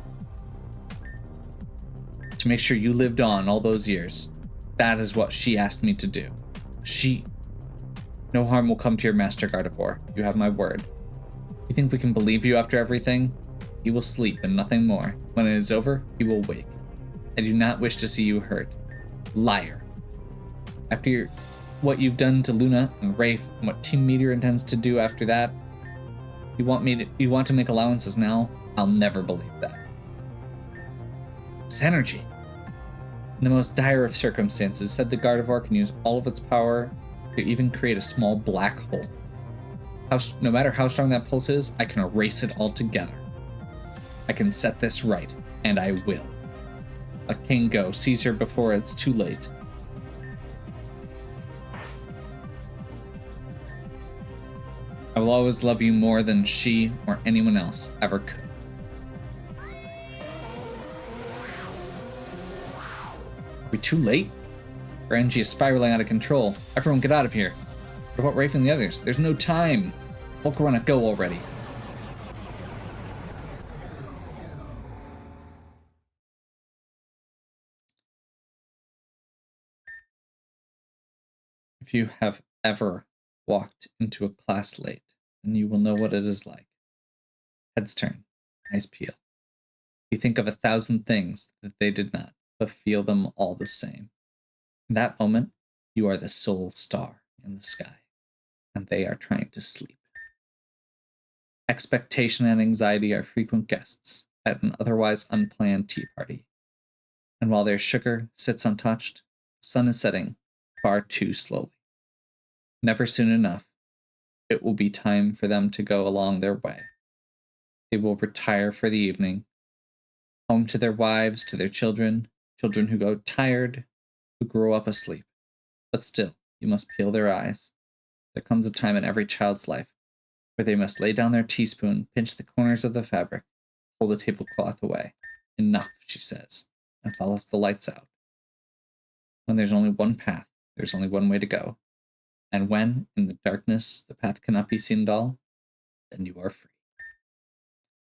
To make sure you lived on all those years. That is what she asked me to do. No harm will come to your Master Gardevoir. You have my word. You think we can believe you after everything? He will sleep and nothing more. When it is over, he will wake. I do not wish to see you hurt. Liar. After what you've done to Luna and Rafe and what Team Meteor intends to do after that, you want to make allowances now? I'll never believe that. This energy. In the most dire of circumstances, said the Gardevoir can use all of its power to even create a small black hole. No matter how strong that pulse is, I can erase it altogether. I can set this right, and I will. Let King go. Seize her before it's too late. I will always love you more than she or anyone else ever could. Are we too late? Our energy is spiraling out of control. Everyone get out of here. What about Rafe and the others? There's no time. Volcarona, go already. If you have ever walked into a class late, then you will know what it is like. Heads turn, eyes peel. You think of 1,000 things that they did not, but feel them all the same. In that moment, you are the sole star in the sky, and they are trying to sleep. Expectation and anxiety are frequent guests at an otherwise unplanned tea party. And while their sugar sits untouched, the sun is setting far too slowly. Never soon enough, it will be time for them to go along their way. They will retire for the evening, home to their wives, to their children who go tired, who grow up asleep. But still, you must peel their eyes. There comes a time in every child's life where they must lay down their teaspoon, pinch the corners of the fabric, pull the tablecloth away. Enough, she says, and follows the lights out. When there's only one path, there's only one way to go. And when, in the darkness, the path cannot be seen at all, then you are free.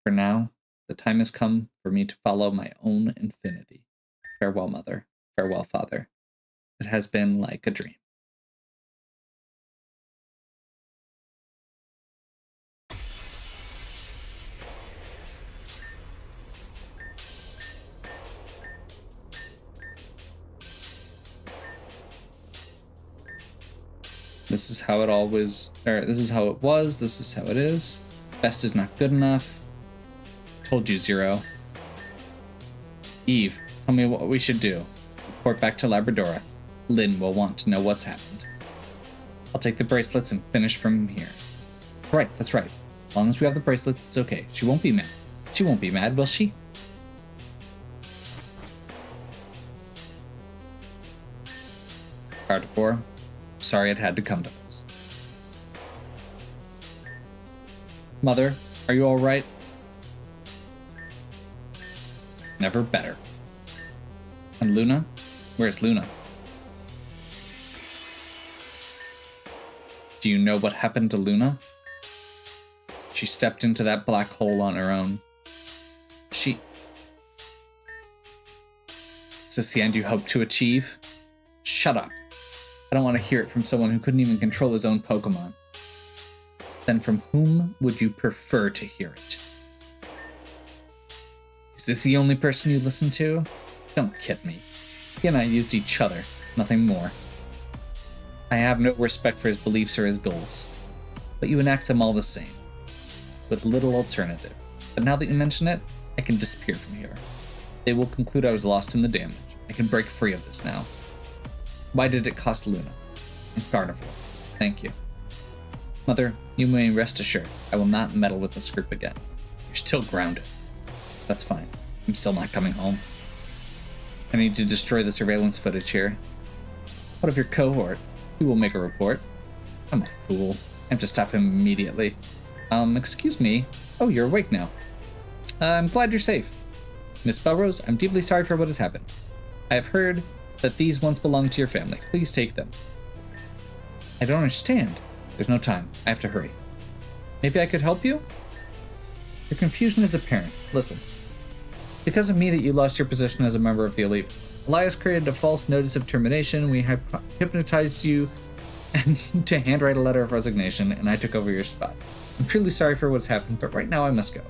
For now, the time has come for me to follow my own infinity. Farewell, mother. Farewell, father. It has been like a dream. This is how it always, or this is how it was, this is how it is. Best is not good enough. Told you, Zero. Eve, tell me what we should do. Report back to Labradora. Lynn will want to know what's happened. I'll take the bracelets and finish from here. That's right, that's right. As long as we have the bracelets, it's okay. She won't be mad. She won't be mad, will she? Hardcore. Sorry it had to come to this. Mother, are you alright? Never better. And Luna? Where's Luna? Do you know what happened to Luna? She stepped into that black hole on her own. Is this the end you hope to achieve? Shut up. I don't want to hear it from someone who couldn't even control his own Pokemon. Then from whom would you prefer to hear it? Is this the only person you listen to? Don't kid me. He and I used each other, nothing more. I have no respect for his beliefs or his goals, but you enact them all the same, with little alternative. But now that you mention it, I can disappear from here. They will conclude I was lost in the damage. I can break free of this now. Why did it cost Luna? And Carnivore. Thank you. Mother, you may rest assured, I will not meddle with this group again. You're still grounded. That's fine. I'm still not coming home. I need to destroy the surveillance footage here. What of your cohort? He will make a report. I'm a fool. I have to stop him immediately. Excuse me. Oh, you're awake now. I'm glad you're safe. Miss Belrose, I'm deeply sorry for what has happened. I have heard that these once belonged to your family. Please take them. I don't understand. There's no time. I have to hurry. Maybe I could help you? Your confusion is apparent. Listen. Because of me that you lost your position as a member of the elite. Elias created a false notice of termination. We hypnotized you to handwrite a letter of resignation, and I took over your spot. I'm truly sorry for what's happened, but right now I must go.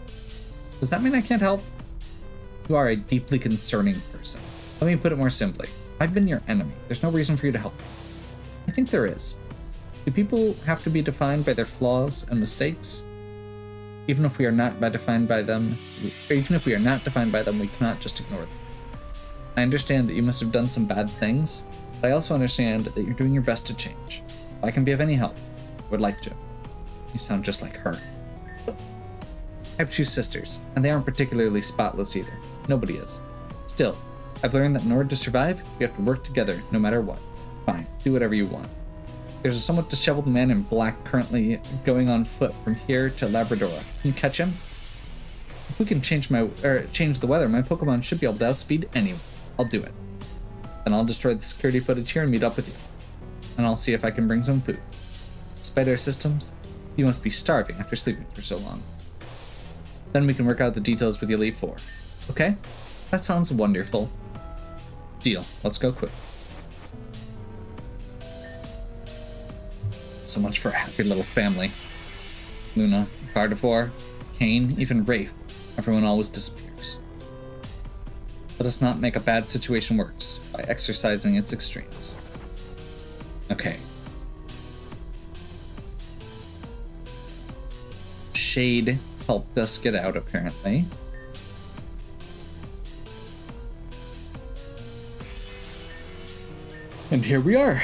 Does that mean I can't help? You are a deeply concerning person. Let me put it more simply. I've been your enemy. There's no reason for you to help me. I think there is. Do people have to be defined by their flaws and mistakes? Even if we are not defined by them, we cannot just ignore them. I understand that you must have done some bad things, but I also understand that you're doing your best to change. If I can be of any help, I would like to. You sound just like her. I have 2 sisters, and they aren't particularly spotless either. Nobody is. Still, I've learned that in order to survive, you have to work together no matter what. Fine, do whatever you want. There's a somewhat disheveled man in black currently going on foot from here to Labradora. Can you catch him? If we can change the weather, my Pokemon should be able to outspeed anyone. I'll do it. Then I'll destroy the security footage here and meet up with you. And I'll see if I can bring some food. Despite our systems, you must be starving after sleeping for so long. Then we can work out the details with the Elite Four. Okay? That sounds wonderful. Deal. Let's go quick. So much for a happy little family. Luna, Gardevoir, Kane, even Rafe. Everyone always disappears. Let us not make a bad situation worse by exercising its extremes. Okay. Shade helped us get out, apparently. And here we are.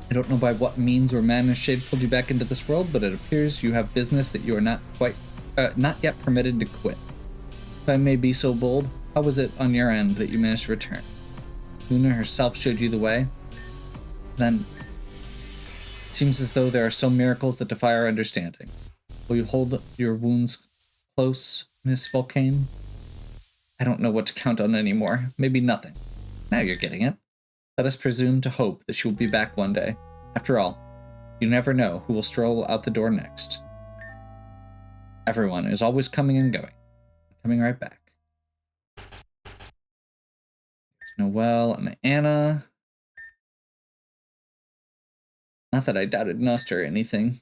I don't know by what means or manner Shade pulled you back into this world, but it appears you have business that you are not yet permitted to quit. If I may be so bold, how was it on your end that you managed to return? Luna herself showed you the way? Then, it seems as though there are some miracles that defy our understanding. Will you hold your wounds close, Miss Volcane? I don't know what to count on anymore. Maybe nothing. Now you're getting it. Let us presume to hope that she will be back one day. After all, you never know who will stroll out the door next. Everyone is always coming and going. Coming right back. There's Noelle and Anna. Not that I doubted Nust or anything.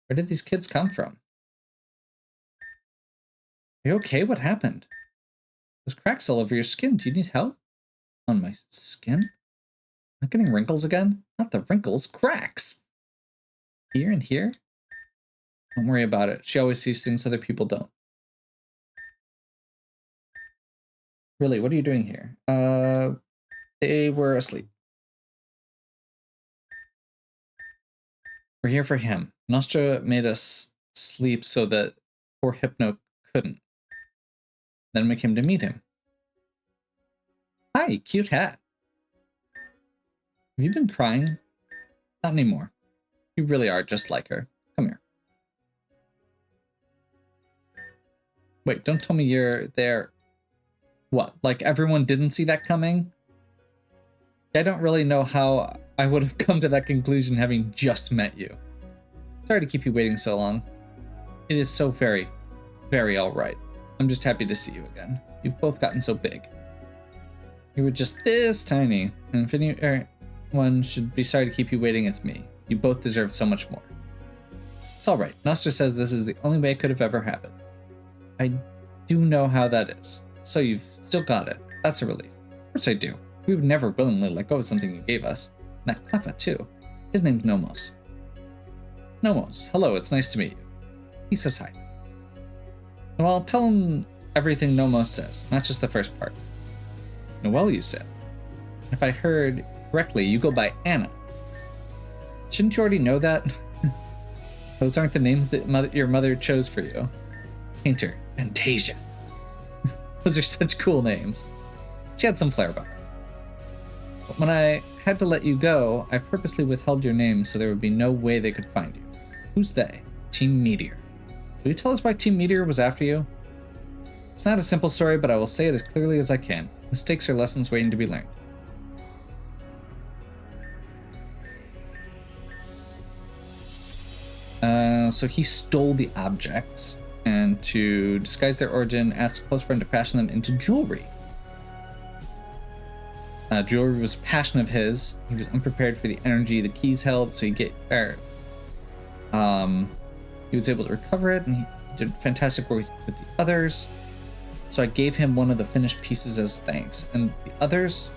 Where did these kids come from? Are you okay? What happened? There's cracks all over your skin. Do you need help? On my skin? I'm getting wrinkles again? Not the wrinkles, cracks. Here and here? Don't worry about it. She always sees things other people don't. Really, what are you doing here? They were asleep. We're here for him. Nostra made us sleep so that poor Hypno couldn't. Then we came to meet him. Hi, cute hat. Have you been crying? Not anymore. You really are just like her. Come here. Wait, don't tell me you're there. What, like everyone didn't see that coming? I don't really know how I would have come to that conclusion having just met you. Sorry to keep you waiting so long. It is so very, very alright. I'm just happy to see you again. You've both gotten so big. You were just this tiny, and if anyone should be sorry to keep you waiting, it's me. You both deserve so much more. It's alright. Nostra says this is the only way it could have ever happened. I do know how that is. So you've still got it. That's a relief. Of course I do. We would never willingly let go of something you gave us. And that Cleffa, too. His name's Nomos. Nomos, hello, it's nice to meet you. He says hi. Well, tell him everything Nomos says, not just the first part. Noelle, you said. If I heard correctly, you go by Anna. Shouldn't you already know that? Those aren't the names that your mother chose for you. Painter, Fantasia. Those are such cool names. She had some flair about her. But when I had to let you go, I purposely withheld your name so there would be no way they could find you. Who's they? Team Meteor. Will you tell us why Team Meteor was after you? It's not a simple story, but I will say it as clearly as I can. Mistakes are lessons waiting to be learned. So he stole the objects, and to disguise their origin, asked a close friend to fashion them into jewelry. Jewelry was a passion of his. He was unprepared for the energy the keys held, so he was able to recover it, and he did fantastic work with the others. So I gave him one of the finished pieces as thanks, and the others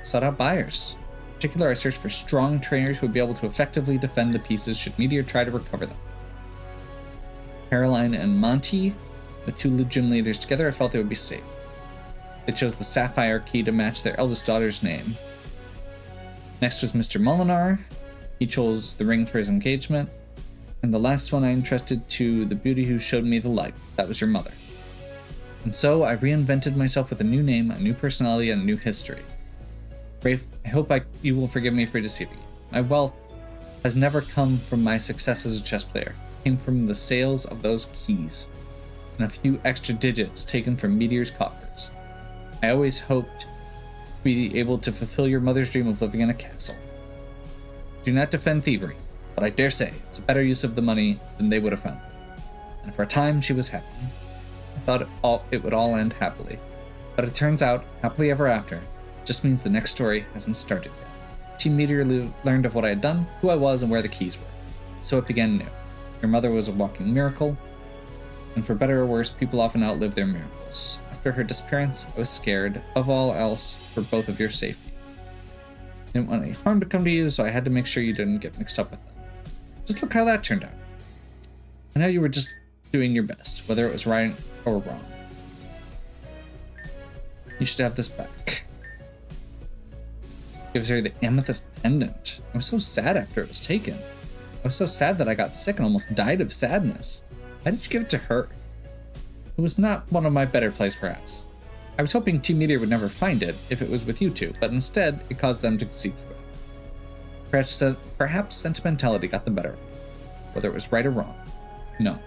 sought out buyers. In particular, I searched for strong trainers who would be able to effectively defend the pieces should Meteor try to recover them. Caroline and Monty, the two gym leaders together, I felt they would be safe. They chose the sapphire key to match their eldest daughter's name. Next was Mr. Molinar. He chose the ring for his engagement. And the last one I entrusted to the beauty who showed me the light. That was your mother. And so I reinvented myself with a new name, a new personality, and a new history. Rafe, I hope you will forgive me for deceiving you. My wealth has never come from my success as a chess player. It came from the sales of those keys and a few extra digits taken from Meteor's coffers. I always hoped to be able to fulfill your mother's dream of living in a castle. Do not defend thievery, but I dare say it's a better use of the money than they would have found. And for a time, she was happy. I thought it would all end happily. But it turns out, happily ever after, just means the next story hasn't started yet. Team Meteor learned of what I had done, who I was, and where the keys were. So it began anew. Your mother was a walking miracle, and for better or worse, people often outlive their miracles. After her disappearance, I was scared, above all else, for both of your safety. I didn't want any harm to come to you, so I had to make sure you didn't get mixed up with them. Just look how that turned out. I know you were just doing your best, whether it was right or wrong. You should have this back. Gives her the amethyst pendant. I was so sad after it was taken. I was so sad that I got sick and almost died of sadness. Why did you give it to her? It was not one of my better plays, perhaps. I was hoping Team Meteor would never find it if it was with you two, but instead, it caused them to seek you out. Perhaps sentimentality got the better of me, whether it was right or wrong. No.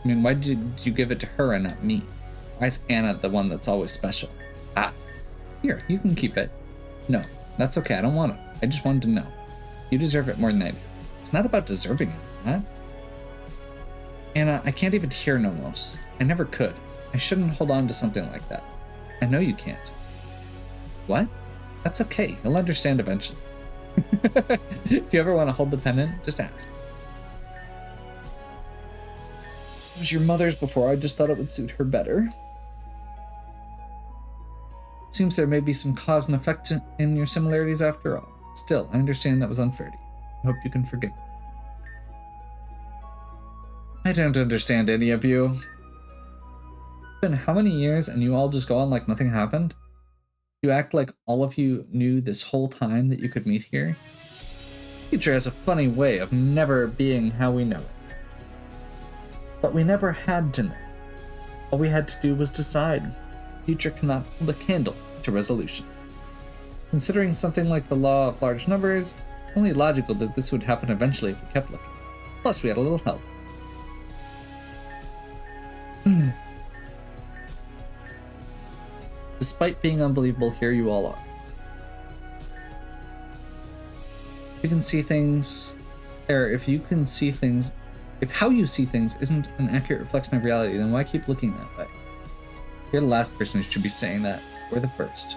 I mean, why did you give it to her and not me? Why is Anna the one that's always special? Ah. Here, you can keep it. No, that's okay, I don't want it. I just wanted to know. You deserve it more than I do. It's not about deserving it, huh? Anna, I can't even hear Nomos. I never could. I shouldn't hold on to something like that. I know you can't. What? That's okay. He'll understand eventually. If you ever want to hold the pendant, just ask. It was your mother's before. I just thought it would suit her better. Seems there may be some cause and effect in your similarities after all. Still, I understand that was unfair to you. I hope you can forgive me. I don't understand any of you. It's been how many years and you all just go on like nothing happened? You act like all of you knew this whole time that you could meet here? Future has a funny way of never being how we know it. But we never had to know. All we had to do was decide. Future cannot hold a candle to resolution. Considering something like the law of large numbers, it's only logical that this would happen eventually if we kept looking. Plus, we had a little help. Despite being unbelievable, here you all are. You can see things, or if you can see things, if how you see things isn't an accurate reflection of reality, then why keep looking that way? You're the last person who should be saying that. We're the first.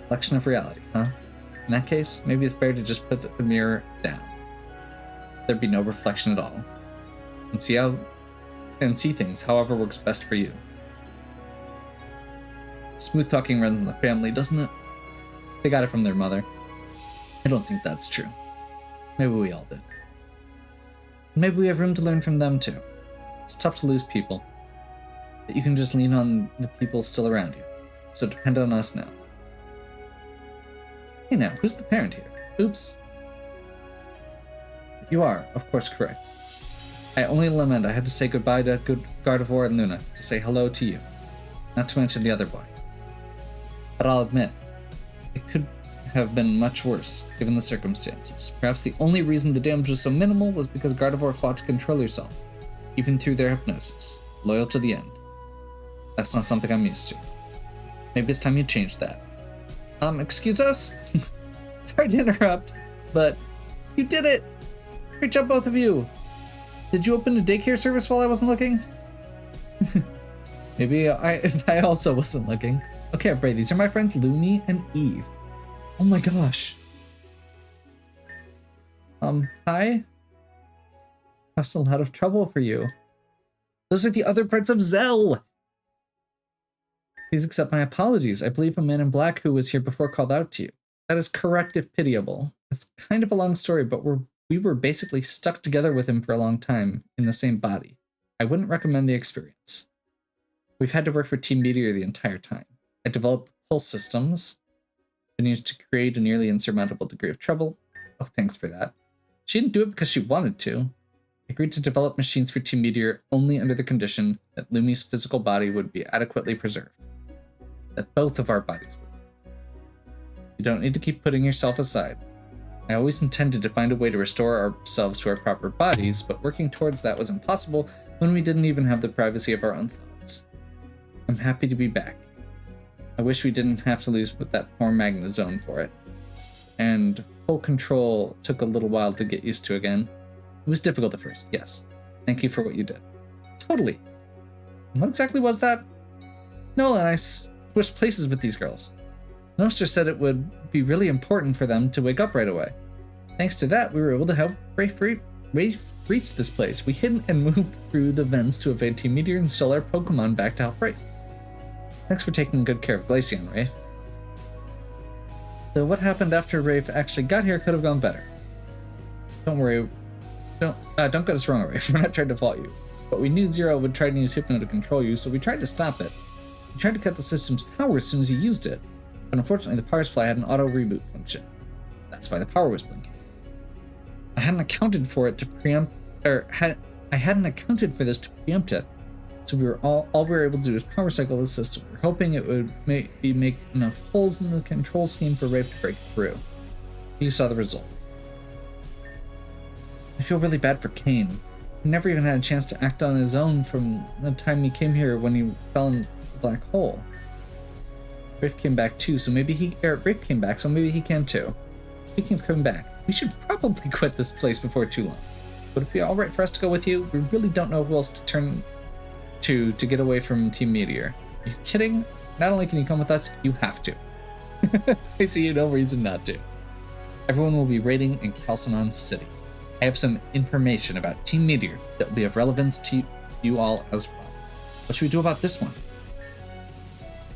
Reflection of reality, huh? In that case, maybe it's better to just put the mirror down. There'd be no reflection at all. And see things however works best for you. Smooth talking runs in the family, doesn't it? They got it from their mother. I don't think that's true. Maybe we all did. Maybe we have room to learn from them too. It's tough to lose people, but you can just lean on the people still around you. So depend on us now. Hey now, who's the parent here? Oops. You are, of course, correct. I only lament I had to say goodbye to Gardevoir and Luna to say hello to you, not to mention the other boy. But I'll admit, it could have been much worse, given the circumstances. Perhaps the only reason the damage was so minimal was because Gardevoir fought to control herself, even through their hypnosis, loyal to the end. That's not something I'm used to. Maybe it's time you change that. Excuse us? Sorry to interrupt, but you did it! Great job, both of you! Did you open a daycare service while I wasn't looking? Maybe I also wasn't looking. Okay, Bray, these are my friends Lumi and Eve. Oh my gosh. Hi? That's a lot of trouble for you. Those are the other parts of Zell! Please accept my apologies. I believe a man in black who was here before called out to you. That is correct if pitiable. It's kind of a long story, but we were basically stuck together with him for a long time in the same body. I wouldn't recommend the experience. We've had to work for Team Meteor the entire time. I developed pulse systems, been used to create a nearly insurmountable degree of trouble. Oh, thanks for that. She didn't do it because she wanted to. I agreed to develop machines for Team Meteor only under the condition that Lumi's physical body would be adequately preserved. That both of our bodies would. You don't need to keep putting yourself aside. I always intended to find a way to restore ourselves to our proper bodies, but working towards that was impossible when we didn't even have the privacy of our own thoughts. I'm happy to be back. I wish we didn't have to lose that poor Magnezone for it. And full control took a little while to get used to again. It was difficult at first, yes. Thank you for what you did. Totally. What exactly was that? Nola and I switched places with these girls. Nostra said it would be really important for them to wake up right away. Thanks to that, we were able to help Rafe reach this place. We hid and moved through the vents to evade Team Meteor and stole our Pokemon back to help Rafe. Thanks for taking good care of Glaceon, Rafe. So what happened after Rafe actually got here could have gone better. Don't worry. Don't get us wrong, Rafe. We're not trying to fault you. But we knew Zero would try to use Hypno to control you, so we tried to stop it. We tried to cut the system's power as soon as he used it. But unfortunately, the power supply had an auto reboot function. That's why the power was blinking. I hadn't accounted for it to preempt, I hadn't accounted for this to preempt it. So all we were able to do is power cycle the system. We're hoping it would make enough holes in the control scheme for Rafe to break through. You saw the result. I feel really bad for Kane. He never even had a chance to act on his own from the time he came here when he fell in the black hole. Rafe came back too, so maybe Rafe came back, so maybe he can too. Speaking of coming back, we should probably quit this place before too long. Would it be alright for us to go with you? We really don't know who else to turn to get away from Team Meteor. Are you kidding? Not only can you come with us, you have to. I see no reason not to. Everyone will be raiding in Calcinon City. I have some information about Team Meteor that will be of relevance to you all as well. What should we do about this one?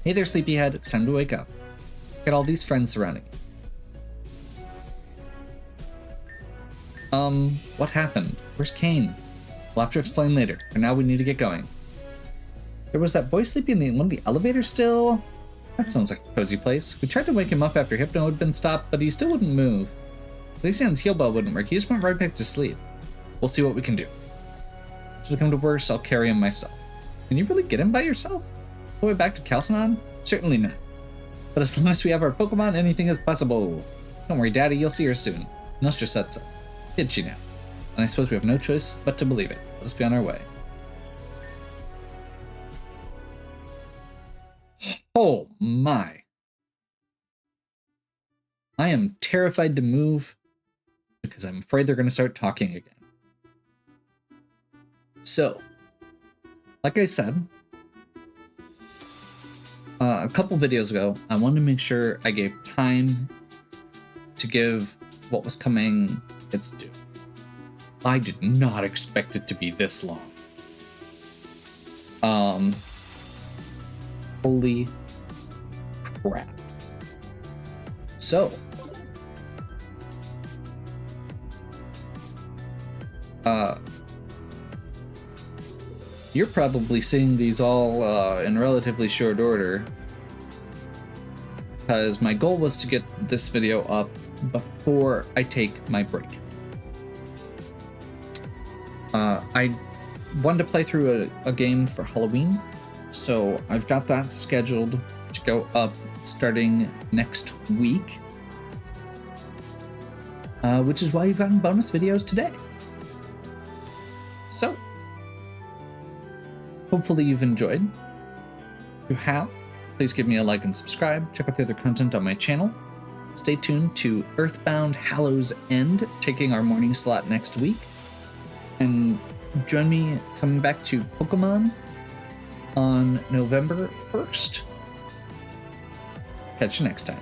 Hey there, sleepyhead. It's time to wake up. Get all these friends surrounding you. What happened? Where's Kane? We'll have to explain later. For now, we need to get going. There was that boy sleeping in one of the elevators still? That sounds like a cozy place. We tried to wake him up after Hypno had been stopped, but he still wouldn't move. Lysian's heal bell wouldn't work. He just went right back to sleep. We'll see what we can do. Should it come to worse, I'll carry him myself. Can you really get him by yourself? All the way back to Calcinon? Certainly not. But as long as we have our Pokemon, anything is possible. Don't worry, Daddy, you'll see her soon. Nostra said so. Did she now? And I suppose we have no choice but to believe it. Let us be on our way. Oh my. I am terrified to move because I'm afraid they're going to start talking again. So, like I said, a couple videos ago, I wanted to make sure I gave time to give what was coming its due. I did not expect it to be this long. Holy crap. So, you're probably seeing these all in relatively short order, because my goal was to get this video up before I take my break. I wanted to play through a game for Halloween, so I've got that scheduled to go up starting next week, which is why you've gotten bonus videos today. So, hopefully you've enjoyed. If you have, please give me a like and subscribe. Check out the other content on my channel. Stay tuned to Earthbound Hallows End, taking our morning slot next week. And join me coming back to Pokemon on November 1st. Catch you next time.